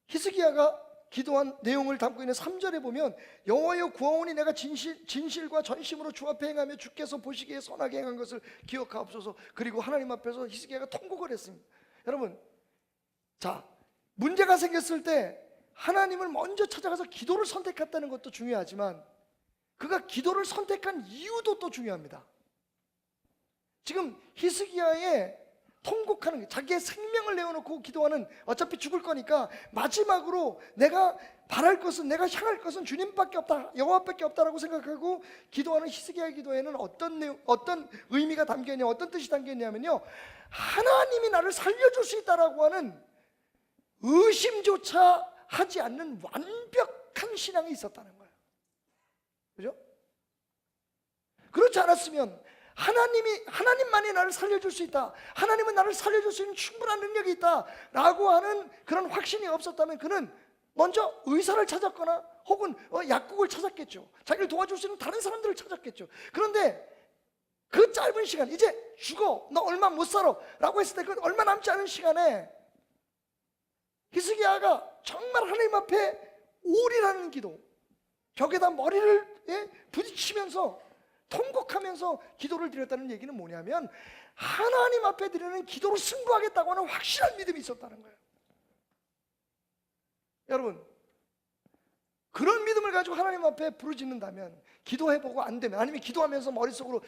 히스기야가 기도한 내용을 담고 있는 3절에 보면 여호와여 구하오니 내가 진실과 전심으로 주 앞에 행하며 주께서 보시기에 선하게 행한 것을 기억하옵소서. 그리고 하나님 앞에서 히스기야가 통곡을 했습니다. 여러분, 자, 문제가 생겼을 때 하나님을 먼저 찾아가서 기도를 선택했다는 것도 중요하지만 그가 기도를 선택한 이유도 또 중요합니다. 지금 히스기야의 통곡하는 게, 자기의 생명을 내어놓고 기도하는, 어차피 죽을 거니까 마지막으로 내가 바랄 것은, 내가 향할 것은 주님밖에 없다, 여호와밖에 없다라고 생각하고 기도하는 히스기야의 기도에는 어떤 의미가 담겨있냐, 어떤 뜻이 담겨있냐면요, 하나님이 나를 살려줄 수 있다라고 하는 의심조차 하지 않는 완벽한 신앙이 있었다는 거예요. 그죠? 그렇지 않았으면 하나님만이 나를 살려줄 수 있다, 하나님은 나를 살려줄 수 있는 충분한 능력이 있다 라고 하는 그런 확신이 없었다면 그는 먼저 의사를 찾았거나 혹은 약국을 찾았겠죠. 자기를 도와줄 수 있는 다른 사람들을 찾았겠죠. 그런데 그 짧은 시간, 이제 죽어, 너 얼마 못 살아 라고 했을 때 그 얼마 남지 않은 시간에 히스기야가 정말 하나님 앞에 올인하는 기도, 벽에다 머리를 부딪히면서 통곡하면서 기도를 드렸다는 얘기는 뭐냐면, 하나님 앞에 드리는 기도로 승부하겠다고 하는 확실한 믿음이 있었다는 거예요. 여러분, 그런 믿음을 가지고 하나님 앞에 부르짖는다면, 기도해보고 안 되면, 아니면 기도하면서 머릿속으로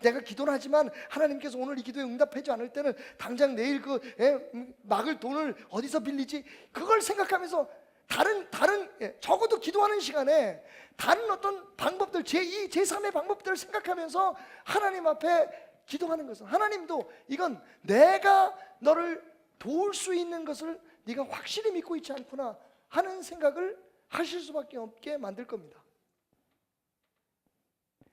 내가 기도는 하지만 하나님께서 오늘 이 기도에 응답하지 않을 때는 당장 내일 막을 돈을 어디서 빌리지, 그걸 생각하면서 적어도 기도하는 시간에 다른 어떤 방법들, 제2, 제3의 방법들을 생각하면서 하나님 앞에 기도하는 것은, 하나님도 이건 내가 너를 도울 수 있는 것을 네가 확실히 믿고 있지 않구나 하는 생각을 하실 수밖에 없게 만들 겁니다.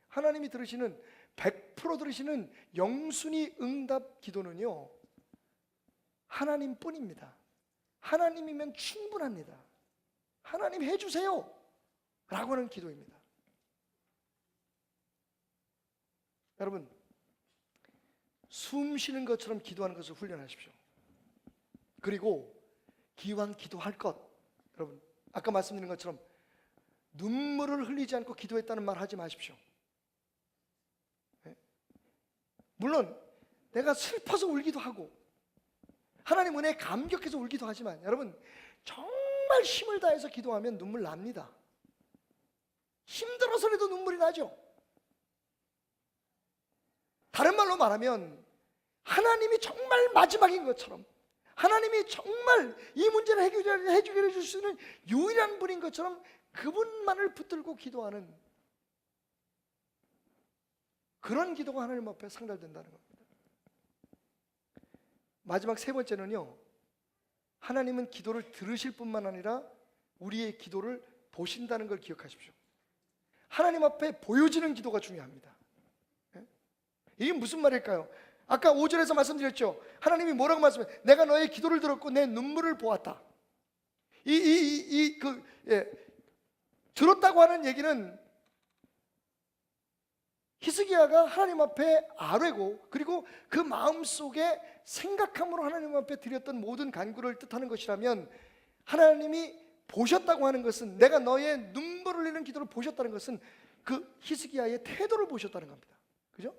하나님이 들으시는, 100% 들으시는 영순위 응답 기도는요, 하나님뿐입니다. 하나님이면 충분합니다. 하나님 해주세요 라고 하는 기도입니다. 여러분, 숨 쉬는 것처럼 기도하는 것을 훈련하십시오. 그리고 기왕 기도할 것, 여러분 아까 말씀드린 것처럼 눈물을 흘리지 않고 기도했다는 말 하지 마십시오. 물론 내가 슬퍼서 울기도 하고 하나님 은혜에 감격해서 울기도 하지만, 여러분 정말 힘을 다해서 기도하면 눈물 납니다. 힘들어서라도 눈물이 나죠. 다른 말로 말하면 하나님이 정말 마지막인 것처럼, 하나님이 정말 이 문제를 해결해 줄 수 있는 유일한 분인 것처럼 그분만을 붙들고 기도하는 그런 기도가 하나님 앞에 상달된다는 겁니다. 마지막 세 번째는요, 하나님은 기도를 들으실 뿐만 아니라 우리의 기도를 보신다는 걸 기억하십시오. 하나님 앞에 보여지는 기도가 중요합니다. 이게 무슨 말일까요? 아까 5절에서 말씀드렸죠. 하나님이 뭐라고 말씀해요? 내가 너의 기도를 들었고 내 눈물을 보았다. 들었다고 하는 얘기는 히스기야가 하나님 앞에 아뢰고, 그리고 그 마음속에 생각함으로 하나님 앞에 드렸던 모든 간구를 뜻하는 것이라면, 하나님이 보셨다고 하는 것은, 내가 너의 눈물을 흘리는 기도를 보셨다는 것은 그 히스기야의 태도를 보셨다는 겁니다. 그죠?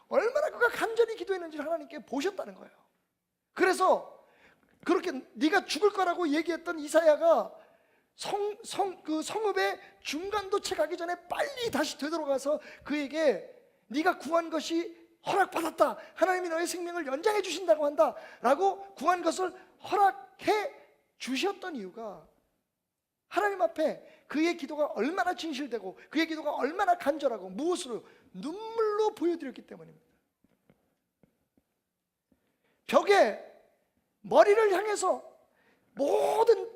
얼마나 그가 간절히 기도했는지를 하나님께 보셨다는 거예요. 그래서 그렇게 네가 죽을 거라고 얘기했던 이사야가 그 성읍의 중간도 채 가기 전에 빨리 다시 되돌아가서 그에게 네가 구한 것이 허락받았다, 하나님이 너의 생명을 연장해 주신다고 한다 라고 구한 것을 허락해 주셨던 이유가, 하나님 앞에 그의 기도가 얼마나 진실되고 그의 기도가 얼마나 간절하고 무엇으로? 눈물로 보여드렸기 때문입니다. 벽에 머리를 향해서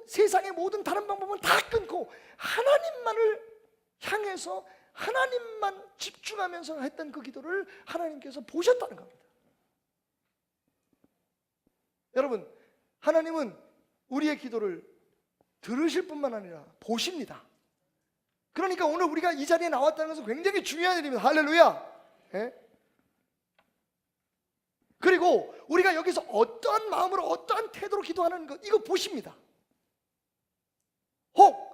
세상의 모든 다른 방법은 다 끊고 하나님만을 향해서 하나님만 집중하면서 했던 그 기도를 하나님께서 보셨다는 겁니다. 여러분, 하나님은 우리의 기도를 들으실 뿐만 아니라 보십니다. 그러니까 오늘 우리가 이 자리에 나왔다는 것은 굉장히 중요한 일입니다. 할렐루야. 그리고 우리가 여기서 어떠한 마음으로 어떠한 태도로 기도하는 것, 이거 보십니다. 혹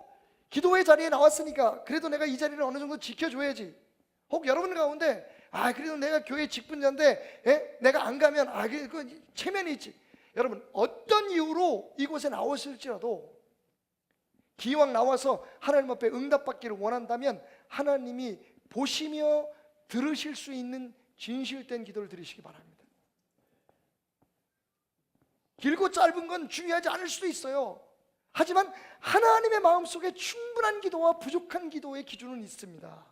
기도의 자리에 나왔으니까 그래도 내가 이 자리를 어느 정도 지켜줘야지, 혹 여러분 가운데 그래도 내가 교회 직분자인데 내가 안 가면 그 체면이 있지. 여러분, 어떤 이유로 이곳에 나오실지라도 기왕 나와서 하나님 앞에 응답받기를 원한다면 하나님이 보시며 들으실 수 있는 진실된 기도를 드리시기 바랍니다. 길고 짧은 건 중요하지 않을 수도 있어요. 하지만 하나님의 마음속에 충분한 기도와 부족한 기도의 기준은 있습니다.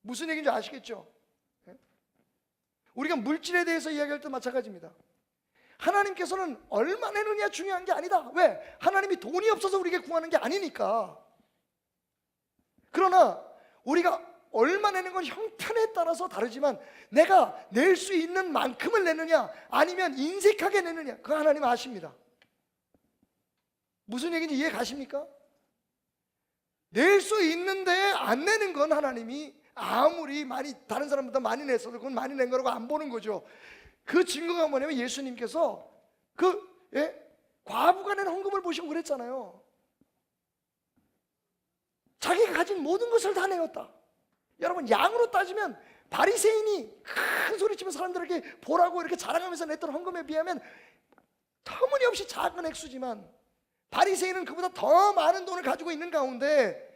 무슨 얘기인지 아시겠죠? 우리가 물질에 대해서 이야기할 때 마찬가지입니다. 하나님께서는 얼마 내느냐 중요한 게 아니다. 왜? 하나님이 돈이 없어서 우리에게 구하는 게 아니니까. 그러나 우리가 얼마 내는 건 형편에 따라서 다르지만 내가 낼 수 있는 만큼을 내느냐 아니면 인색하게 내느냐, 그거 하나님 아십니다. 무슨 얘기인지 이해 가십니까? 낼 수 있는데 안 내는 건 하나님이 아무리 많이 다른 사람보다 많이 냈어도 그건 많이 낸 거라고 안 보는 거죠. 그 증거가 뭐냐면 예수님께서 과부가 낸 헌금을 보시고 그랬잖아요. 자기가 가진 모든 것을 다 내었다. 여러분, 양으로 따지면 바리새인이 큰 소리치며 사람들에게 보라고 이렇게 자랑하면서 냈던 헌금에 비하면 터무니없이 작은 액수지만, 바리새인은 그보다 더 많은 돈을 가지고 있는 가운데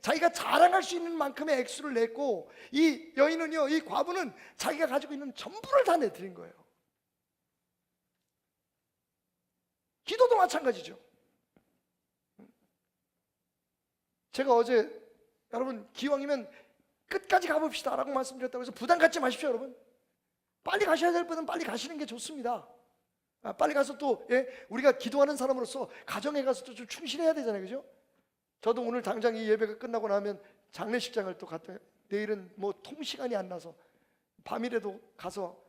자기가 자랑할 수 있는 만큼의 액수를 냈고, 이 여인은요, 이 과부는 자기가 가지고 있는 전부를 다 내드린 거예요. 기도도 마찬가지죠. 제가 어제 여러분 기왕이면 끝까지 가봅시다 라고 말씀드렸다고 해서 부담 갖지 마십시오. 여러분, 빨리 가셔야 될 분은 빨리 가시는 게 좋습니다. 빨리 가서 또 우리가 기도하는 사람으로서 가정에 가서 또 좀 충실해야 되잖아요. 그죠? 저도 오늘 당장 이 예배가 끝나고 나면 장례식장을 또 갔다, 내일은 뭐 통시간이 안 나서 밤이라도 가서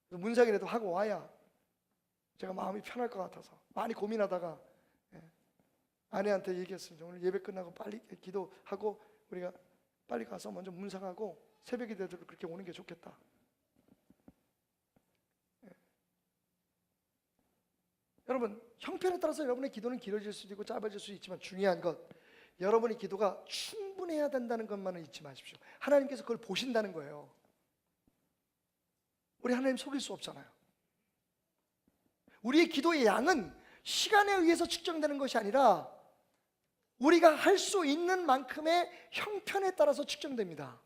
문상이라도 하고 와야 제가 마음이 편할 것 같아서 많이 고민하다가 아내한테 얘기했습니다. 오늘 예배 끝나고 빨리 기도하고 우리가 빨리 가서 먼저 문상하고 새벽이 되도록 그렇게 오는 게 좋겠다. 여러분, 형편에 따라서 여러분의 기도는 길어질 수도 있고 짧아질 수도 있지만, 중요한 것, 여러분의 기도가 충분해야 된다는 것만은 잊지 마십시오. 하나님께서 그걸 보신다는 거예요. 우리 하나님 속일 수 없잖아요. 우리의 기도의 양은 시간에 의해서 측정되는 것이 아니라 우리가 할 수 있는 만큼의 형편에 따라서 측정됩니다.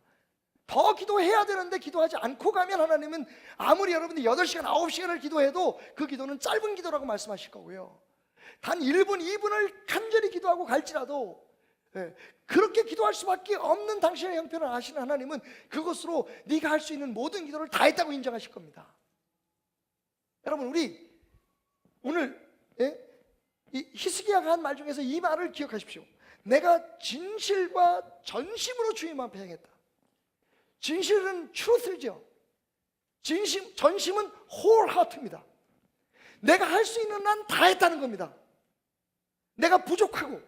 더 기도해야 되는데 기도하지 않고 가면 하나님은 아무리 여러분들이 8시간, 9시간을 기도해도 그 기도는 짧은 기도라고 말씀하실 거고요. 단 1분, 2분을 간절히 기도하고 갈지라도 그렇게 기도할 수밖에 없는 당신의 형편을 아시는 하나님은 그것으로 네가 할 수 있는 모든 기도를 다 했다고 인정하실 겁니다. 여러분, 우리 오늘 이 히스기야가 한 말 중에서 이 말을 기억하십시오. 내가 진실과 전심으로 주님 앞에 행했다. 진실은 truth죠. 전심은 wholeheart입니다. 내가 할 수 있는 한 다 했다는 겁니다. 내가 부족하고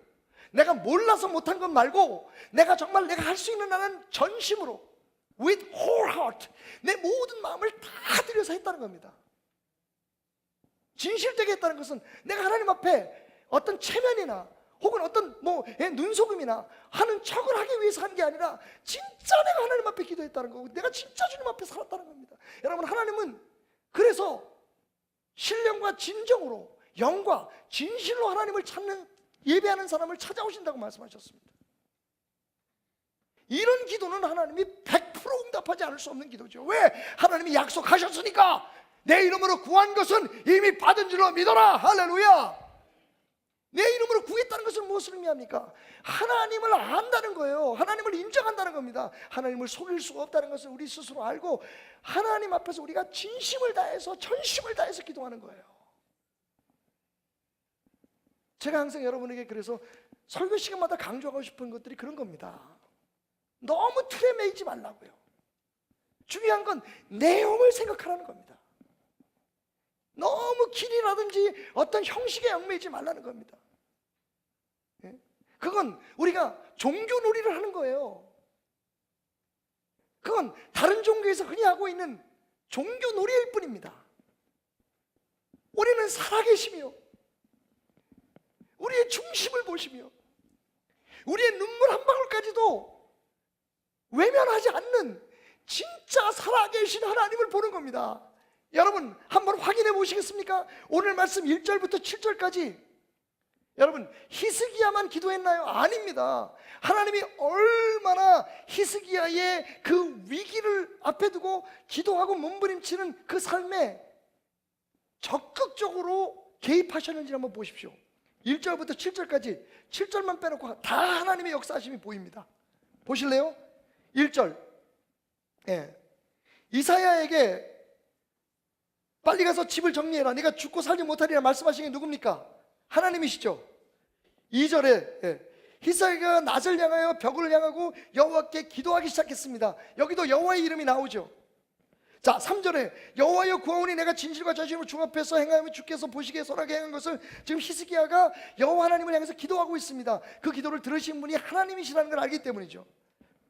내가 몰라서 못한 것 말고 내가 정말 내가 할 수 있는 한은 전심으로 with whole heart 내 모든 마음을 다 들여서 했다는 겁니다. 진실되게 했다는 것은 내가 하나님 앞에 어떤 체면이나 혹은 어떤 눈속임이나 하는 척을 하기 위해서 한 게 아니라 진짜 내가 하나님 앞에 기도했다는 거고 내가 진짜 주님 앞에 살았다는 겁니다. 여러분, 하나님은 그래서 신령과 진정으로 영과 진실로 하나님을 찾는 예배하는 사람을 찾아오신다고 말씀하셨습니다. 이런 기도는 하나님이 100% 응답하지 않을 수 없는 기도죠. 왜? 하나님이 약속하셨으니까 내 이름으로 구한 것은 이미 받은 줄로 믿어라. 할렐루야. 내 이름으로 구했다는 것은 무엇을 의미합니까? 하나님을 안다는 거예요. 하나님을 인정한다는 겁니다. 하나님을 속일 수가 없다는 것을 우리 스스로 알고 하나님 앞에서 우리가 진심을 다해서 전심을 다해서 기도하는 거예요. 제가 항상 여러분에게 그래서 설교 시간마다 강조하고 싶은 것들이 그런 겁니다. 너무 틀에 매이지 말라고요. 중요한 건 내용을 생각하라는 겁니다. 너무 길이라든지 어떤 형식에 얽매이지 말라는 겁니다. 그건 우리가 종교놀이를 하는 거예요. 그건 다른 종교에서 흔히 하고 있는 종교놀이일 뿐입니다. 우리는 살아계시며 우리의 중심을 보시며 우리의 눈물 한 방울까지도 외면하지 않는 진짜 살아계신 하나님을 보는 겁니다. 여러분, 한번 확인해 보시겠습니까? 오늘 말씀 1절부터 7절까지 여러분, 히스기야만 기도했나요? 아닙니다. 하나님이 얼마나 히스기야의 그 위기를 앞에 두고 기도하고 몸부림치는 그 삶에 적극적으로 개입하셨는지 한번 보십시오. 1절부터 7절까지 7절만 빼놓고 다 하나님의 역사하심이 보입니다. 보실래요? 1절, 이사야에게 빨리 가서 집을 정리해라, 네가 죽고 살지 못하리라 말씀하신 게 누굽니까? 하나님이시죠. 2절에 히스기야가 낮을 향하여 벽을 향하고 여호와께 기도하기 시작했습니다. 여기도 여호와의 이름이 나오죠. 자, 3절에 여호와여 구하오니 내가 진실과 자신을 중합해서 행하며 주께서 보시기에 선하게 행한 것을, 지금 히스기야가 여호와 하나님을 향해서 기도하고 있습니다. 그 기도를 들으신 분이 하나님이시라는 걸 알기 때문이죠.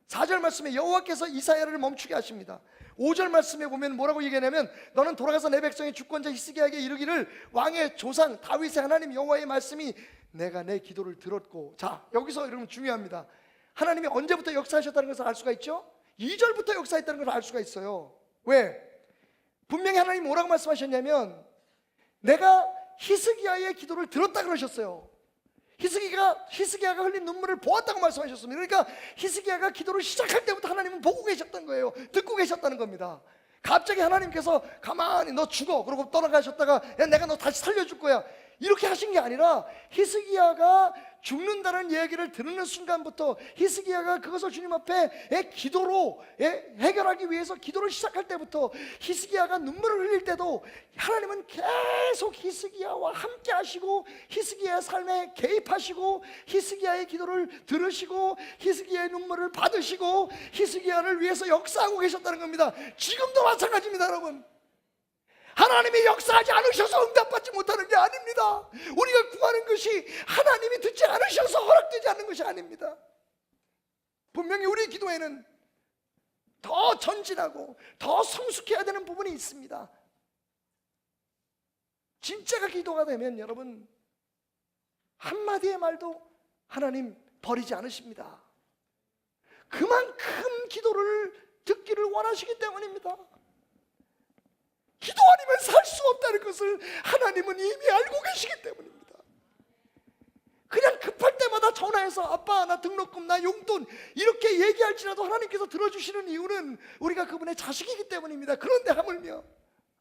4절 말씀에 여호와께서 이사야를 멈추게 하십니다. 5절 말씀에 보면 뭐라고 얘기하냐면, 너는 돌아가서 내 백성의 주권자 히스기야에게 이르기를 왕의 조상 다윗의 하나님 여호와의 말씀이 내가 내 기도를 들었고. 자, 여기서 여러분 중요합니다. 하나님이 언제부터 역사하셨다는 것을 알 수가 있죠? 2절부터 역사했다는 걸 알 수가 있어요. 왜? 분명히 하나님이 뭐라고 말씀하셨냐면, 내가 히스기야의 기도를 들었다 그러셨어요. 히스기야가 흘린 눈물을 보았다고 말씀하셨습니다. 그러니까 히스기야가 기도를 시작할 때부터 하나님은 보고 계셨던 거예요. 듣고 계셨다는 겁니다. 갑자기 하나님께서 가만히 너 죽어 그러고 떠나가셨다가 야, 내가 너 다시 살려줄 거야 이렇게 하신 게 아니라, 히스기야가 죽는다는 이야기를 들으는 순간부터 히스기야가 그것을 주님 앞에 기도로 해결하기 위해서 기도를 시작할 때부터, 히스기야가 눈물을 흘릴 때도 하나님은 계속 히스기야와 함께 하시고 히스기야의 삶에 개입하시고 히스기야의 기도를 들으시고 히스기야의 눈물을 받으시고 히스기야를 위해서 역사하고 계셨다는 겁니다. 지금도 마찬가지입니다, 여러분. 하나님이 역사하지 않으셔서 응답받지 못하는 게 아닙니다. 우리가 구하는 것이 하나님이 듣지 않으셔서 허락되지 않는 것이 아닙니다. 분명히 우리 기도에는 더 전진하고 더 성숙해야 되는 부분이 있습니다. 진짜가 기도가 되면 여러분, 한마디의 말도 하나님 버리지 않으십니다. 그만큼 기도를 듣기를 원하시기 때문입니다. 기도 아니면 살 수 없다는 것을 하나님은 이미 알고 계시기 때문입니다. 그냥 급할 때마다 전화해서 아빠 나 등록금 나 용돈 이렇게 얘기할지라도 하나님께서 들어주시는 이유는 우리가 그분의 자식이기 때문입니다. 그런데 하물며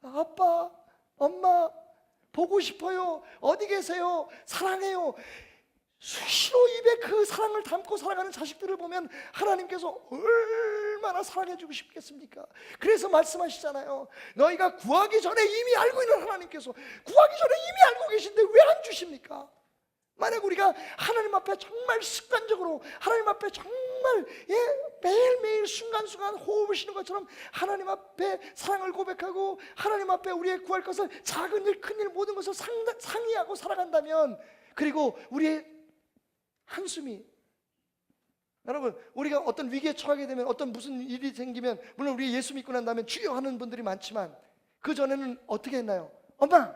아빠 엄마 보고 싶어요, 어디 계세요, 사랑해요, 수시로 입에 그 사랑을 담고 살아가는 자식들을 보면 하나님께서 얼마나 사랑해주고 싶겠습니까? 그래서 말씀하시잖아요. 너희가 구하기 전에 이미 알고 있는 하나님께서 구하기 전에 이미 알고 계신데 왜 안 주십니까? 만약 우리가 하나님 앞에 정말 습관적으로 하나님 앞에 정말 매일매일 순간순간 호흡을 쉬는 것처럼 하나님 앞에 사랑을 고백하고 하나님 앞에 우리의 구할 것을 작은 일 큰 일 모든 것을 상의하고 살아간다면, 그리고 우리의 한숨이, 여러분 우리가 어떤 위기에 처하게 되면, 어떤 무슨 일이 생기면, 물론 우리 예수 믿고 난 다음에 주여 하는 분들이 많지만 그 전에는 어떻게 했나요? 엄마,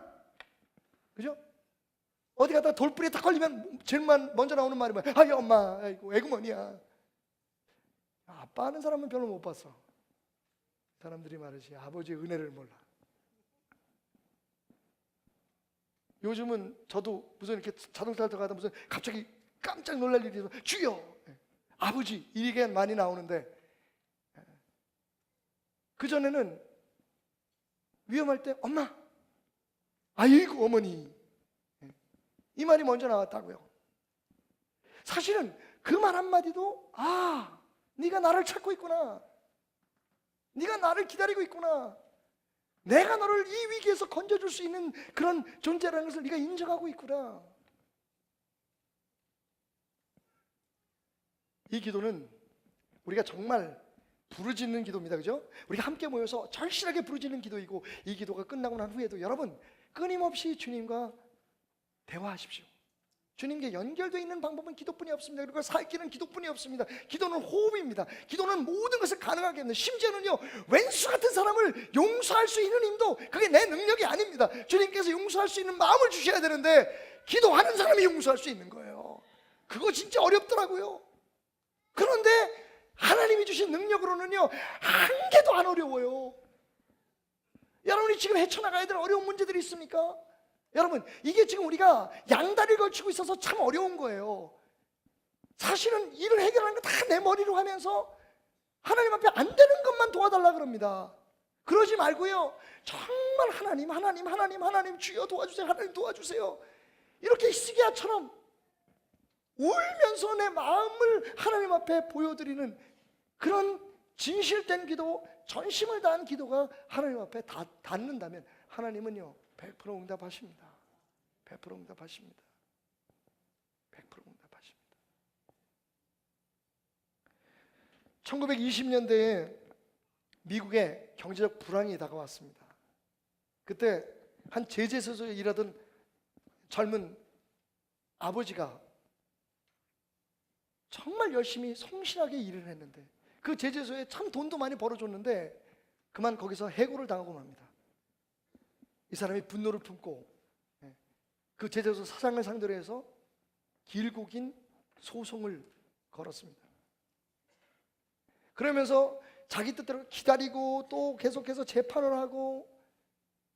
그죠? 어디 가다가 돌뿌리에 딱 걸리면 제일 먼저 나오는 말이 뭐야? 아이 엄마, 아이고 애구머니야. 아빠 하는 사람은 별로 못 봤어. 사람들이 말하지 아버지의 은혜를 몰라. 요즘은 저도 무슨 이렇게 자동차 타고 가다 무슨 갑자기 깜짝 놀랄 일이 있어서 주여, 아버지 이 얘기가 많이 나오는데, 그전에는 위험할 때 엄마, 아이고 어머니, 이 말이 먼저 나왔다고요. 사실은 그 말 한마디도 네가 나를 찾고 있구나, 네가 나를 기다리고 있구나, 내가 너를 이 위기에서 건져줄 수 있는 그런 존재라는 것을 네가 인정하고 있구나. 이 기도는 우리가 정말 부르짖는 기도입니다. 그죠? 우리가 함께 모여서 절실하게 부르짖는 기도이고, 이 기도가 끝나고 난 후에도 여러분 끊임없이 주님과 대화하십시오. 주님께 연결되어 있는 방법은 기도뿐이 없습니다. 그리고 살기는 기도뿐이 없습니다. 기도는 호흡입니다. 기도는 모든 것을 가능하게 합니다. 심지어는요, 왼수 같은 사람을 용서할 수 있는 힘도 그게 내 능력이 아닙니다. 주님께서 용서할 수 있는 마음을 주셔야 되는데, 기도하는 사람이 용서할 수 있는 거예요. 그거 진짜 어렵더라고요. 그런데 하나님이 주신 능력으로는요, 한 개도 안 어려워요. 여러분이 지금 헤쳐나가야 될 어려운 문제들이 있습니까? 여러분, 이게 지금 우리가 양다리를 걸치고 있어서 참 어려운 거예요. 사실은 일을 해결하는 거 다 내 머리로 하면서 하나님 앞에 안 되는 것만 도와달라 그럽니다. 그러지 말고요, 정말 하나님 주여 도와주세요, 하나님 도와주세요, 이렇게 히스기야처럼 울면서 내 마음을 하나님 앞에 보여드리는 그런 진실된 기도, 전심을 다한 기도가 하나님 앞에 닿는다면 하나님은요 100% 응답하십니다. 100% 응답하십니다. 100% 응답하십니다. 1920년대에 미국에 경제적 불황이 다가왔습니다. 그때 한 제재소에서 일하던 젊은 아버지가 정말 열심히 성실하게 일을 했는데, 그 제재소에 참 돈도 많이 벌어줬는데 그만 거기서 해고를 당하고 맙니다. 이 사람이 분노를 품고 그 제재소 사장을 상대로 해서 길고 긴 소송을 걸었습니다. 그러면서 자기 뜻대로 기다리고 또 계속해서 재판을 하고,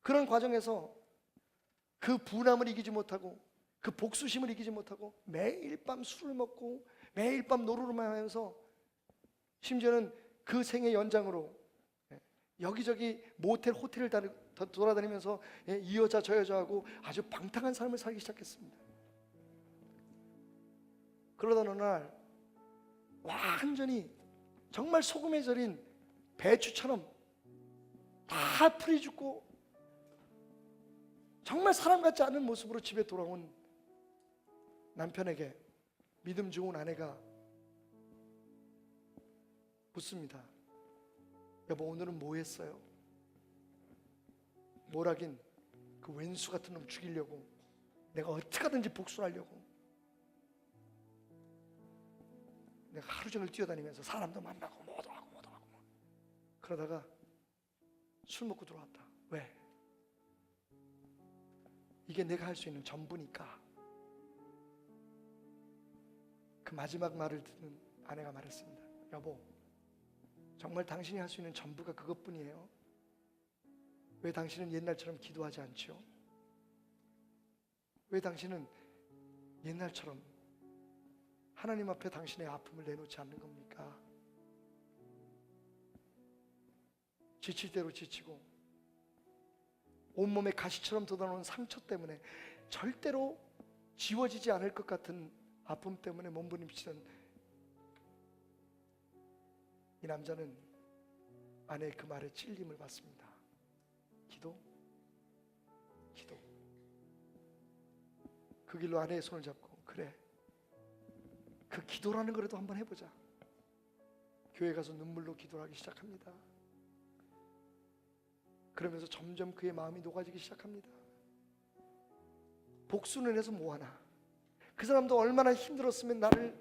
그런 과정에서 그 분함을 이기지 못하고 그 복수심을 이기지 못하고 매일 밤 술을 먹고 매일 밤 노름만 하면서, 심지어는 그 생의 연장으로 여기저기 모텔, 호텔을 돌아다니면서 이 여자 저 여자하고 아주 방탕한 삶을 살기 시작했습니다. 그러던 어느 날 완전히 정말 소금에 절인 배추처럼 다 풀이 죽고 정말 사람 같지 않은 모습으로 집에 돌아온 남편에게 믿음 좋은 아내가 묻습니다. 여보, 오늘은 뭐 했어요? 뭐라긴, 그 왼수 같은 놈 죽이려고 내가 어떻게 하든지 복수를 하려고 내가 하루 종일 뛰어다니면서 사람도 만나고 뭐도 하고 그러다가 술 먹고 들어왔다. 왜? 이게 내가 할 수 있는 전부니까. 그 마지막 말을 듣는 아내가 말했습니다. 여보, 정말 당신이 할 수 있는 전부가 그것뿐이에요? 왜 당신은 옛날처럼 기도하지 않죠? 왜 당신은 옛날처럼 하나님 앞에 당신의 아픔을 내놓지 않는 겁니까? 지칠 대로 지치고 온몸에 가시처럼 돋아오는 상처 때문에 절대로 지워지지 않을 것 같은 아픔 때문에 몸부림치던 이 남자는 아내의 그 말에 찔림을 받습니다. 기도. 그 길로 아내의 손을 잡고, 그래, 그 기도라는 거라도 한번 해보자. 교회 가서 눈물로 기도하기 시작합니다. 그러면서 점점 그의 마음이 녹아지기 시작합니다. 복수는 해서 뭐하나? 그 사람도 얼마나 힘들었으면 나를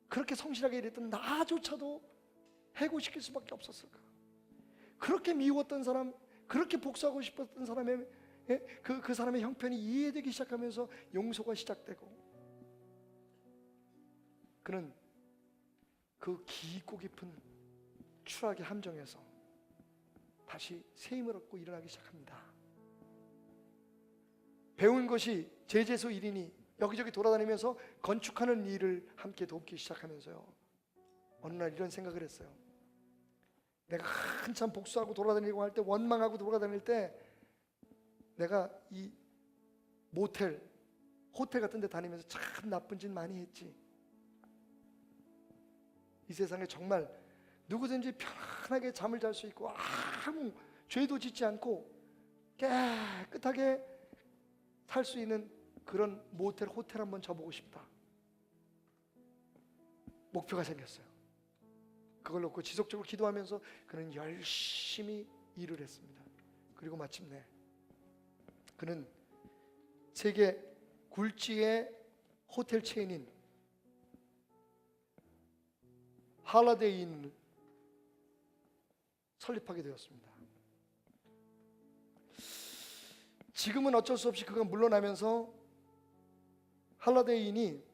그렇게 성실하게 일했던 나조차도 해고시킬 수밖에 없었을까? 그렇게 미웠던 사람, 그렇게 복수하고 싶었던 사람의 그 사람의 형편이 이해되기 시작하면서 용서가 시작되고, 그는 그 깊고 깊은 추락의 함정에서 다시 새 힘을 얻고 일어나기 시작합니다. 배운 것이 제재소 1인이 여기저기 돌아다니면서 건축하는 일을 함께 돕기 시작하면서요, 어느 날 이런 생각을 했어요. 내가 한참 복수하고 돌아다니고 할 때, 원망하고 돌아다닐 때, 내가 이 모텔, 호텔 같은 데 다니면서 참 나쁜 짓 많이 했지. 이 세상에 정말 누구든지 편안하게 잠을 잘 수 있고 아무 죄도 짓지 않고 깨끗하게 살 수 있는 그런 모텔, 호텔 한번 접어보고 싶다. 목표가 생겼어요. 그걸 놓고 지속적으로 기도하면서 그는 열심히 일을 했습니다. 그리고 마침내 그는 세계 굴지의 호텔 체인인 할라데이 인을 설립하게 되었습니다. 지금은 어쩔 수 없이 그가 물러나면서 할라데이 인이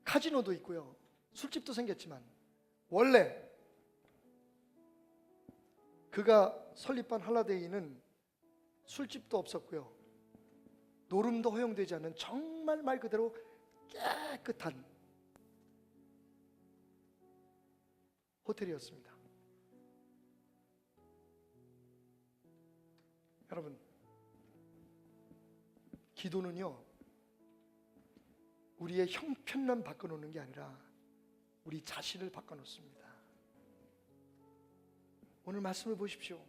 카지노도 있고요, 술집도 생겼지만, 원래 그가 설립한 할라데이는 술집도 없었고요, 노름도 허용되지 않는 정말 말 그대로 깨끗한 호텔이었습니다. 여러분, 기도는요, 우리의 형편만 바꿔놓는 게 아니라 우리 자신을 바꿔놓습니다. 오늘 말씀을 보십시오.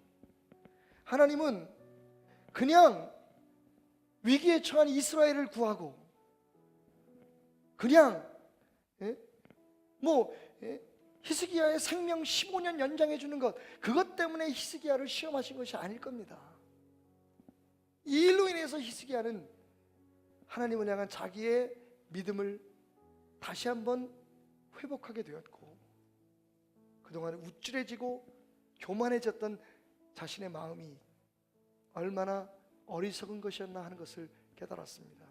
하나님은 그냥 위기에 처한 이스라엘을 구하고 그냥 히스기야의 생명 15년 연장해 주는 것, 그것 때문에 히스기야를 시험하신 것이 아닐 겁니다. 이 일로 인해서 히스기야는 하나님을 향한 자기의 믿음을 다시 한번 회복하게 되었고, 그동안 우쭐해지고 교만해졌던 자신의 마음이 얼마나 어리석은 것이었나 하는 것을 깨달았습니다.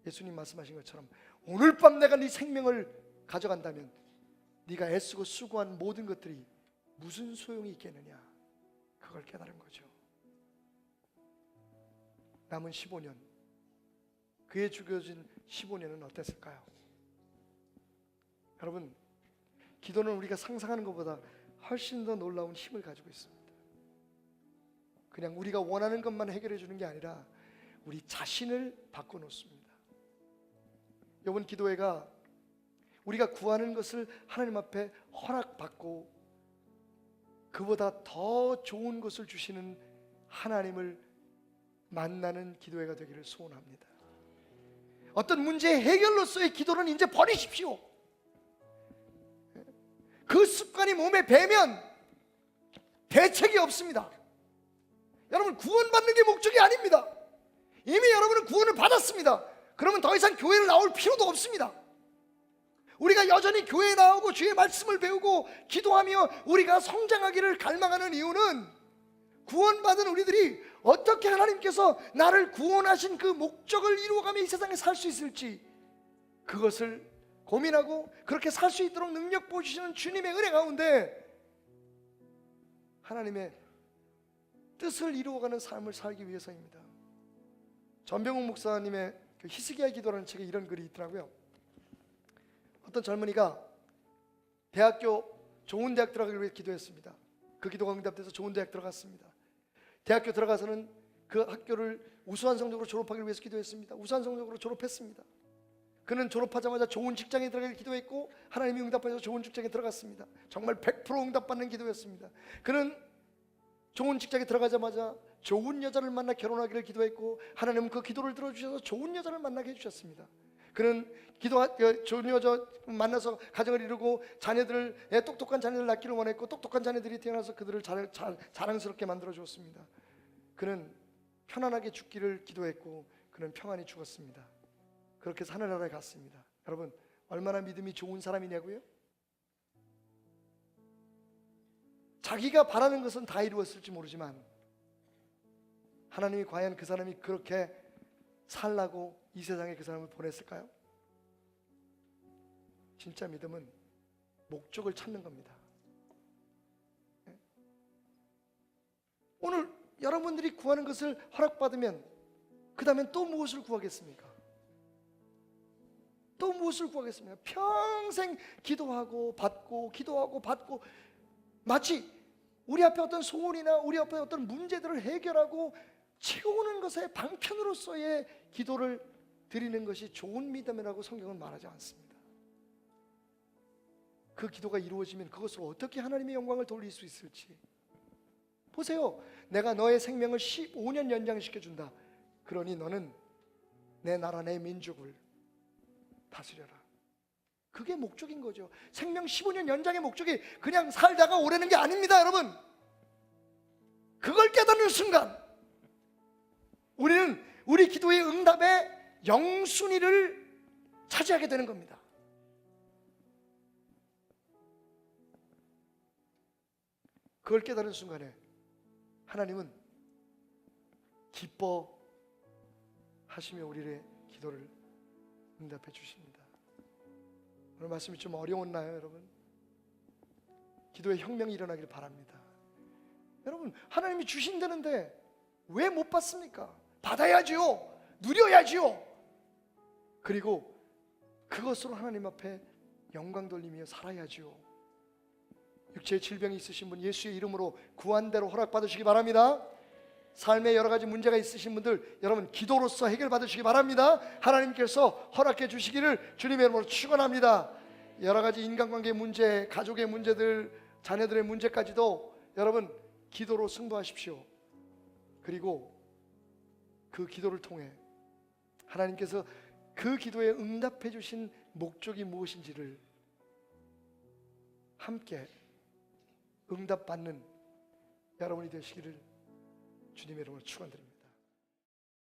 예수님 말씀하신 것처럼 오늘 밤 내가 네 생명을 가져간다면 네가 애쓰고 수고한 모든 것들이 무슨 소용이 있겠느냐, 그걸 깨달은 거죠. 남은 15년, 그의 죽여진 15년은 어땠을까요? 여러분, 기도는 우리가 상상하는 것보다 훨씬 더 놀라운 힘을 가지고 있습니다. 그냥 우리가 원하는 것만 해결해 주는 게 아니라 우리 자신을 바꿔놓습니다. 이번 기도회가 우리가 구하는 것을 하나님 앞에 허락받고 그보다 더 좋은 것을 주시는 하나님을 만나는 기도회가 되기를 소원합니다. 어떤 문제의 해결로서의 기도는 이제 버리십시오. 그 습관이 몸에 배면 대책이 없습니다. 여러분, 구원받는 게 목적이 아닙니다. 이미 여러분은 구원을 받았습니다. 그러면 더 이상 교회를 나올 필요도 없습니다. 우리가 여전히 교회에 나오고 주의 말씀을 배우고 기도하며 우리가 성장하기를 갈망하는 이유는 구원받은 우리들이 어떻게 하나님께서 나를 구원하신 그 목적을 이루어가며 이 세상에 살 수 있을지, 그것을 고민하고 그렇게 살 수 있도록 능력 보여주시는 주님의 은혜 가운데 하나님의 뜻을 이루어가는 삶을 살기 위해서입니다. 전병욱 목사님의 그 히스기야 기도라는 책에 이런 글이 있더라고요. 어떤 젊은이가 좋은 대학 들어가기 위해 기도했습니다. 그 기도가 응답돼서 좋은 대학 들어갔습니다. 대학교 들어가서는 그 학교를 우수한 성적으로 졸업하기 위해서 기도했습니다. 우수한 성적으로 졸업했습니다. 그는 졸업하자마자 좋은 직장에 들어가길 기도했고 하나님이 응답하셔서 좋은 직장에 들어갔습니다. 정말 100% 응답받는 기도였습니다. 그는 좋은 직장에 들어가자마자 좋은 여자를 만나 결혼하기를 기도했고 하나님은 그 기도를 들어주셔서 좋은 여자를 만나게 해주셨습니다. 그는 좋은 여자 만나서 가정을 이루고 똑똑한 자녀들을 낳기를 원했고 똑똑한 자녀들이 태어나서 그들을 자랑스럽게 만들어 주었습니다. 그는 편안하게 죽기를 기도했고 그는 평안히 죽었습니다. 그렇게 해서 하늘나라에 갔습니다. 여러분, 얼마나 믿음이 좋은 사람이냐고요? 자기가 바라는 것은 다 이루었을지 모르지만 하나님이 과연 그 사람이 그렇게 살라고 이 세상에 그 사람을 보냈을까요? 진짜 믿음은 목적을 찾는 겁니다. 오늘 여러분들이 구하는 것을 허락받으면 그 다음엔 또 무엇을 구하겠습니까? 또 무엇을 구하겠습니까? 평생 기도하고 받고 기도하고 받고, 마치 우리 앞에 어떤 소원이나 우리 앞에 어떤 문제들을 해결하고 채우는 것의 방편으로서의 기도를 드리는 것이 좋은 믿음이라고 성경은 말하지 않습니다. 그 기도가 이루어지면 그것으로 어떻게 하나님의 영광을 돌릴 수 있을지 보세요. 내가 너의 생명을 15년 연장시켜준다. 그러니 너는 내 나라 내 민족을 다스려라. 그게 목적인 거죠. 생명 15년 연장의 목적이 그냥 살다가 오래는 게 아닙니다. 여러분, 그걸 깨닫는 순간 우리는 우리 기도의 응답의 영순위를 차지하게 되는 겁니다. 그걸 깨달은 순간에 하나님은 기뻐하시며 우리의 기도를 응답해 주십니다. 오늘 말씀이 좀 어려웠나요, 여러분? 기도의 혁명이 일어나길 바랍니다. 여러분, 하나님이 주신다는데 왜 못 받습니까? 받아야지요. 누려야지요. 그리고 그것으로 하나님 앞에 영광 돌리며 살아야지요. 육체의 질병이 있으신 분 예수의 이름으로 구한대로 허락받으시기 바랍니다. 삶에 여러 가지 문제가 있으신 분들 여러분 기도로서 해결받으시기 바랍니다. 하나님께서 허락해 주시기를 주님의 이름으로 축원합니다. 여러 가지 인간관계 문제, 가족의 문제들, 자녀들의 문제까지도 여러분 기도로 승부하십시오. 그리고 그 기도를 통해 하나님께서 그 기도에 응답해 주신 목적이 무엇인지를 함께 응답받는 여러분이 되시기를 주님의 이름으로 축원드립니다.